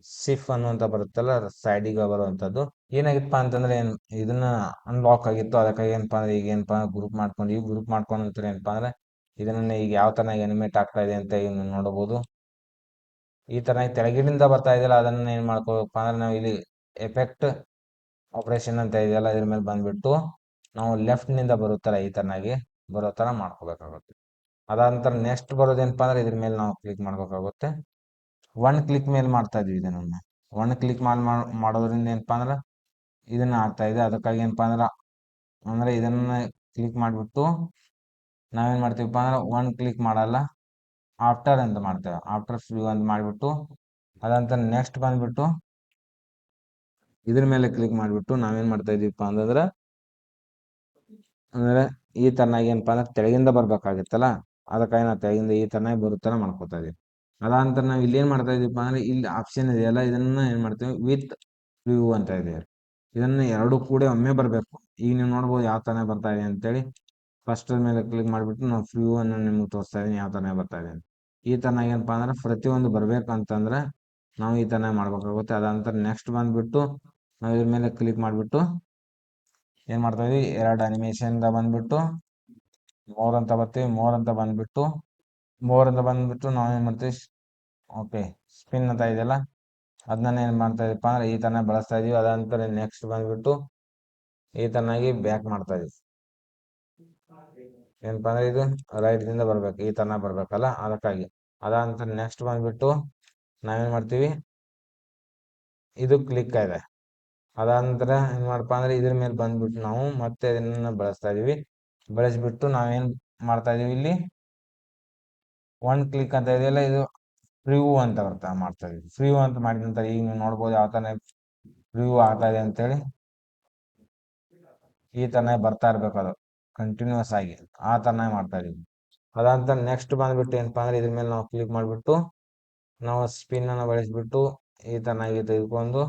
S1: ಸಿಫ್ ಅನ್ನುವಂಥ ಬರುತ್ತಲ್ಲ ಸೈಡಿಗೆ ಬರುವಂಥದ್ದು. ಏನಾಗಿತ್ತಪ್ಪ ಅಂತಂದ್ರೆ ಇದನ್ನ ಅನ್ಲಾಕ್ ಆಗಿತ್ತು. ಅದಕ್ಕಾಗಿ ಏನಪ್ಪ ಅಂದ್ರೆ ಈಗ ಏನಪ್ಪ ಗ್ರೂಪ್ ಮಾಡ್ಕೊಂಡ್ವಿ. ಗ್ರೂಪ್ ಮಾಡ್ಕೊಂಡ ನಂತರ ಏನಪ್ಪ ಅಂದ್ರೆ ಇದನ್ನ ಈಗ ಯಾವ ಥರ ಅನಿಮೇಟ್ ಆಗ್ತಾ ಇದೆ ಅಂತ ಈಗ ನೋಡಬಹುದು. ಈ ಥರ ತೆಳಗಿನಿಂದ ಬರ್ತಾ ಇದೆಯಲ್ಲ ಅದನ್ನ ಏನು ಮಾಡ್ಕೋಬೇಕಪ್ಪ ಅಂದ್ರೆ ನಾವು ಇಲ್ಲಿ ಎಫೆಕ್ಟ್ ಆಪರೇಷನ್ ಅಂತ ಇದೆಯಲ್ಲ ಇದ್ರ ಮೇಲೆ ಬಂದ್ಬಿಟ್ಟು ನಾವು ಲೆಫ್ಟ್ನಿಂದ ಬರುತ್ತಲ್ಲ ಈ ಥರನಾಗಿ ಬರೋ ಥರ ಮಾಡ್ಕೋಬೇಕಾಗುತ್ತೆ. ಅದಾದ ನಂತರ ನೆಕ್ಸ್ಟ್ ಬರೋದೇನಪ್ಪ ಅಂದ್ರೆ ಇದ್ರ ಮೇಲೆ ನಾವು ಕ್ಲಿಕ್ ಮಾಡ್ಬೇಕಾಗುತ್ತೆ. 1 ಕ್ಲಿಕ್ ಮೇಲೆ ಮಾಡ್ತಾ ಇದ್ವಿ ಇದನ್ನ. 1 ಕ್ಲಿಕ್ ಮಾಡೋದ್ರಿಂದ ಏನಪ್ಪ ಅಂದ್ರೆ ಇದನ್ನ ಆಗ್ತಾ ಇದೆ. ಅದಕ್ಕಾಗಿ ಏನಪ್ಪ ಅಂದ್ರೆ ಇದನ್ನ ಕ್ಲಿಕ್ ಮಾಡಿಬಿಟ್ಟು ನಾವೇನು ಮಾಡ್ತೀವಪ್ಪ ಅಂದ್ರೆ 1 ಕ್ಲಿಕ್ ಮಾಡಲ್ಲ, ಆಫ್ಟರ್ ಅಂತ ಮಾಡ್ತೇವೆ. ಆಫ್ಟರ್ ವ್ಯೂ ಅಂತ ಮಾಡಿಬಿಟ್ಟು ಅದಂತರ ನೆಕ್ಸ್ಟ್ ಬಂದ್ಬಿಟ್ಟು ಇದ್ರ ಮೇಲೆ ಕ್ಲಿಕ್ ಮಾಡಿಬಿಟ್ಟು ನಾವೇನು ಮಾಡ್ತಾ ಇದೀವಪ್ಪ ಅಂದ್ರೆ ಈ ಥರನಾಗಿ ಏನಪ್ಪ ಅಂದ್ರೆ ತೆಳಗಿಂದ ಬರ್ಬೇಕಾಗಿತ್ತಲ್ಲ, ಅದಕ್ಕಾಗಿ ನಾವು ತೆಳಗಿಂದ ಈ ಥರನಾಗಿ ಬರುತ್ತರ ಮಾಡ್ಕೋತಾ ಇದೀವಿ. ಅದಾನಂತರ ನಾವು ಇಲ್ಲಿ ಏನು ಮಾಡ್ತಾ ಇದೀವಪ್ಪ ಅಂದ್ರೆ ಇಲ್ಲಿ ಆಪ್ಷನ್ ಇದೆಯಲ್ಲ ಇದನ್ನ ಏನು ಮಾಡ್ತೀವಿ ವಿತ್ ವ್ಯೂ ಅಂತ ಇದೆ. ಇದನ್ನ ಎರಡು ಕೂಡ ಒಮ್ಮೆ ಬರಬೇಕು. ಈಗ ನೀವು ನೋಡ್ಬೋದು ಯಾವ ಥರ ಬರ್ತಾ ಇದೆ ಅಂತೇಳಿ. ಫಸ್ಟ್ ಮೇಲೆ ಕ್ಲಿಕ್ ಮಾಡಿಬಿಟ್ಟು ನಾವು ವ್ಯೂ ಅನ್ನು ನಿಮ್ಗೆ ತೋರಿಸ್ತಾ ಇದೀನಿ ಯಾವ ಥರ ಬರ್ತಾ ಇದೆ ಅಂತ. ಈ ಥರನಾಗಿ ಏನಪ್ಪ ಅಂದ್ರೆ ಪ್ರತಿಯೊಂದು ಬರ್ಬೇಕಂತಂದ್ರೆ ನಾವು ಈ ಥರ ಮಾಡ್ಬೇಕಾಗುತ್ತೆ. ಅದಾನಂತರ ನೆಕ್ಸ್ಟ್ ಬಂದ್ಬಿಟ್ಟು ನಾವು ಇದ್ರ ಮೇಲೆ ಕ್ಲಿಕ್ ಮಾಡಿಬಿಟ್ಟು ಏನು ಮಾಡ್ತಾ ಇದೀವಿ, 2 ಅನಿಮೇಷನ್ ಬಂದ್ಬಿಟ್ಟು ಮೋರ್ ಅಂತ ಬರ್ತೀವಿ. ಮೋರ್ ಅಂತ ಬಂದ್ಬಿಟ್ಟು ಮೋರ್ ಅಂತ ಬಂದ್ಬಿಟ್ಟು ನಾವೇನು ಮಾಡ್ತೀವಿ, ಓಕೆ ಸ್ಪಿನ್ ಅಂತ ಇದೆಯಲ್ಲ ಅದನ್ನ ಏನು ಮಾಡ್ತಾ ಇದೀವಪ್ಪ ಅಂದ್ರೆ ಈ ಥರ ಬಳಸ್ತಾ ಇದೀವಿ. ಅದಂತರ ನೆಕ್ಸ್ಟ್ ಬಂದ್ಬಿಟ್ಟು ಈ ಥರನಾಗಿ ಬ್ಯಾಕ್ ಮಾಡ್ತಾ ಇದೀವಿ. ಏನಪ್ಪ ಅಂದ್ರೆ ಇದು ರೈಟ್ದಿಂದ ಬರ್ಬೇಕು, ಈ ಥರ ಬರ್ಬೇಕಲ್ಲ, ಅದಕ್ಕಾಗಿ. ಅದಂತರ ನೆಕ್ಸ್ಟ್ ಬಂದ್ಬಿಟ್ಟು ನಾವೇನು ಮಾಡ್ತೀವಿ, ಇದು ಕ್ಲಿಕ್ ಇದೆ. ಅದಾನಂತರ ಏನು ಮಾಡಪ್ಪ ಅಂದ್ರೆ ಇದ್ರ ಮೇಲೆ ಬಂದ್ಬಿಟ್ಟು ನಾವು ಮತ್ತೆ ಇದನ್ನ ಬಳಸ್ತಾ ಇದೀವಿ. ಬಳಸ್ಬಿಟ್ಟು ನಾವೇನು ಮಾಡ್ತಾ ಇದೀವಿ, ಇಲ್ಲಿ ಒನ್ ಕ್ಲಿಕ್ ಅಂತ ಇದೆಯಲ್ಲ, ಇದು ಪ್ರಿವ್ಯೂ ಅಂತ ಮಾಡ್ತಾ ಇದೀವಿ. ಪ್ರಿವ್ಯೂ ಅಂತ ಮಾಡಿದ ನಂತರ ಈಗ ನೀವು ನೋಡ್ಬೋದು ಯಾವ ಥರ ಪ್ರಿವ್ಯೂ ಆಗ್ತಾ ಇದೆ ಅಂತೇಳಿ. ಈ ಥರನೇ ಬರ್ತಾ ಇರ್ಬೇಕು, ಅದು ಕಂಟಿನ್ಯೂಸ್ ಆಗಿ ಆ ಥರನೇ ಮಾಡ್ತಾ ಇದೀವಿ. ಅದಂತ ನೆಕ್ಸ್ಟ್ ಬಂದ್ಬಿಟ್ಟು ಏನಪ್ಪಾ ಅಂದ್ರೆ ಇದ್ರ ಮೇಲೆ ನಾವು ಕ್ಲಿಕ್ ಮಾಡಿಬಿಟ್ಟು ನಾವು ಸ್ಪಿನ್ ಅನ್ನು ಬಳಸಿಬಿಟ್ಟು ಈ ಥರನಾಗಿ ತೆಗೆದುಕೊಂಡು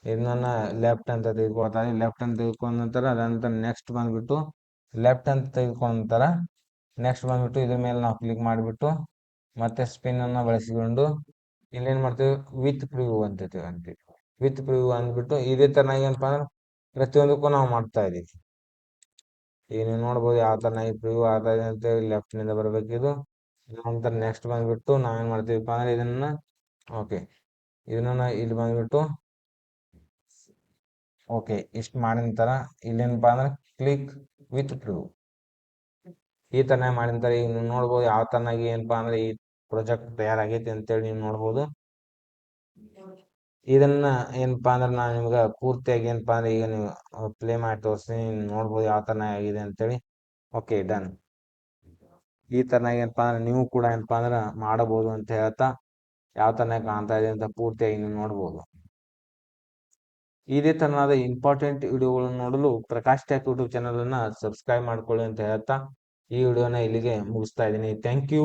S1: ಇದನ್ನ ಲೆಫ್ಟ್ ಅಂತ ತೆಗೆದುಕೊಳ್ತಾ ಇದೀವಿ. ಲೆಫ್ಟ್ ಅಂತ ತೆಗೆದುಕೊಂಡ ನಂತರ ಅದಂತ ನೆಕ್ಸ್ಟ್ ಬಂದ್ಬಿಟ್ಟು ಲೆಫ್ಟ್ ಅಂತ ತೆಗೆದುಕೊಂಡ ನಂತರ ನೆಕ್ಸ್ಟ್ ಬಂದ್ಬಿಟ್ಟು ಇದ್ರ ಮೇಲೆ ನಾವು ಕ್ಲಿಕ್ ಮಾಡಿಬಿಟ್ಟು ಮತ್ತೆ ಸ್ಪಿನ್ ಅನ್ನ ಬಳಸಿಕೊಂಡು ಇಲ್ಲೇನ್ ಮಾಡ್ತೀವಿ, ವಿತ್ ಪ್ರಿವ್ಯೂ ಅಂತೀವಿ. ವಿತ್ ಪ್ರಿವ್ಯೂ ಅಂದ್ಬಿಟ್ಟು ಇದೇ ತರನಾಗಿ ಏನಪ್ಪಾ ಅಂದ್ರೆ ಪ್ರತಿಯೊಂದಕ್ಕೂ ನಾವು ಮಾಡ್ತಾ ಇದೀವಿ. ಈಗ ನೀವು ನೋಡ್ಬೋದು ಯಾವ ತರನಾಗಿ ಪ್ರಿವ್ಯೂ ಆಗ್ತಾ ಇದೆ ಅಂತೇಳಿ. ಲೆಫ್ಟ್ ನಿಂದ ಬರ್ಬೇಕಿದು. ನಂತರ ನೆಕ್ಸ್ಟ್ ಬಂದ್ಬಿಟ್ಟು ನಾವೇನ್ ಮಾಡ್ತೀವಿಪ್ಪ ಅಂದ್ರೆ ಇದನ್ನ ಓಕೆ ಇದನ್ನ ಇಲ್ಲಿ ಬಂದ್ಬಿಟ್ಟು ಓಕೆ ಇಷ್ಟು ಮಾಡಿದ ನಂತರ ಇಲ್ಲೇನಪ್ಪ ಅಂದ್ರೆ ಕ್ಲಿಕ್ ವಿತ್ ಪ್ರಿವ್ಯೂ ಈ ಥರನೇ ಮಾಡಿದ ನಂತರ ಈಗ ನೀವು ನೋಡ್ಬೋದು ಯಾವ ತರನಾಗಿ ಏನಪ್ಪಾ ಅಂದ್ರೆ ಈ ಪ್ರಾಜೆಕ್ಟ್ ತಯಾರಾಗೈತಿ ಅಂತೇಳಿ ನೀವು ನೋಡ್ಬೋದು. ಇದನ್ನ ಏನಪ್ಪಾ ಅಂದ್ರೆ ನಾನು ನಿಮ್ಗೆ ಪೂರ್ತಿಯಾಗಿ ಏನಪ್ಪಾ ಅಂದ್ರೆ ಈಗ ನೀವು ಪ್ಲೇ ಮಾಡಿ ತೋರಿಸ್ತೀನಿ, ನೋಡ್ಬೋದು ಯಾವ ಥರ ಆಗಿದೆ ಅಂತೇಳಿ. Okay done. ಈ ಥರನಾಗಿ ಏನಪ್ಪಾ ಅಂದ್ರೆ ನೀವು ಕೂಡ ಏನಪ್ಪಾ ಅಂದ್ರೆ ಮಾಡಬಹುದು ಅಂತ ಹೇಳ್ತಾ ಯಾವ ಥರನೇ ಕಾಣ್ತಾ ಇದೆ ಅಂತ ಪೂರ್ತಿಯಾಗಿ ನೀವು ನೋಡ್ಬೋದು. ಇದೇ ತರನಾದ ಇಂಪಾರ್ಟೆಂಟ್ ವಿಡಿಯೋಗಳನ್ನು ನೋಡಲು ಪ್ರಕಾಶ್ ಟ್ಯಾಕ್ ಯೂಟ್ಯೂಬ್ ಚಾನಲ್ ಅನ್ನ ಸಬ್ಸ್ಕ್ರೈಬ್ ಮಾಡ್ಕೊಳ್ಳಿ ಅಂತ ಹೇಳ್ತಾ ಈ ವಿಡಿಯೋನ ಇಲ್ಲಿಗೆ ಮುಗಿಸ್ತಾ ಇದ್ದೀನಿ. Thank you.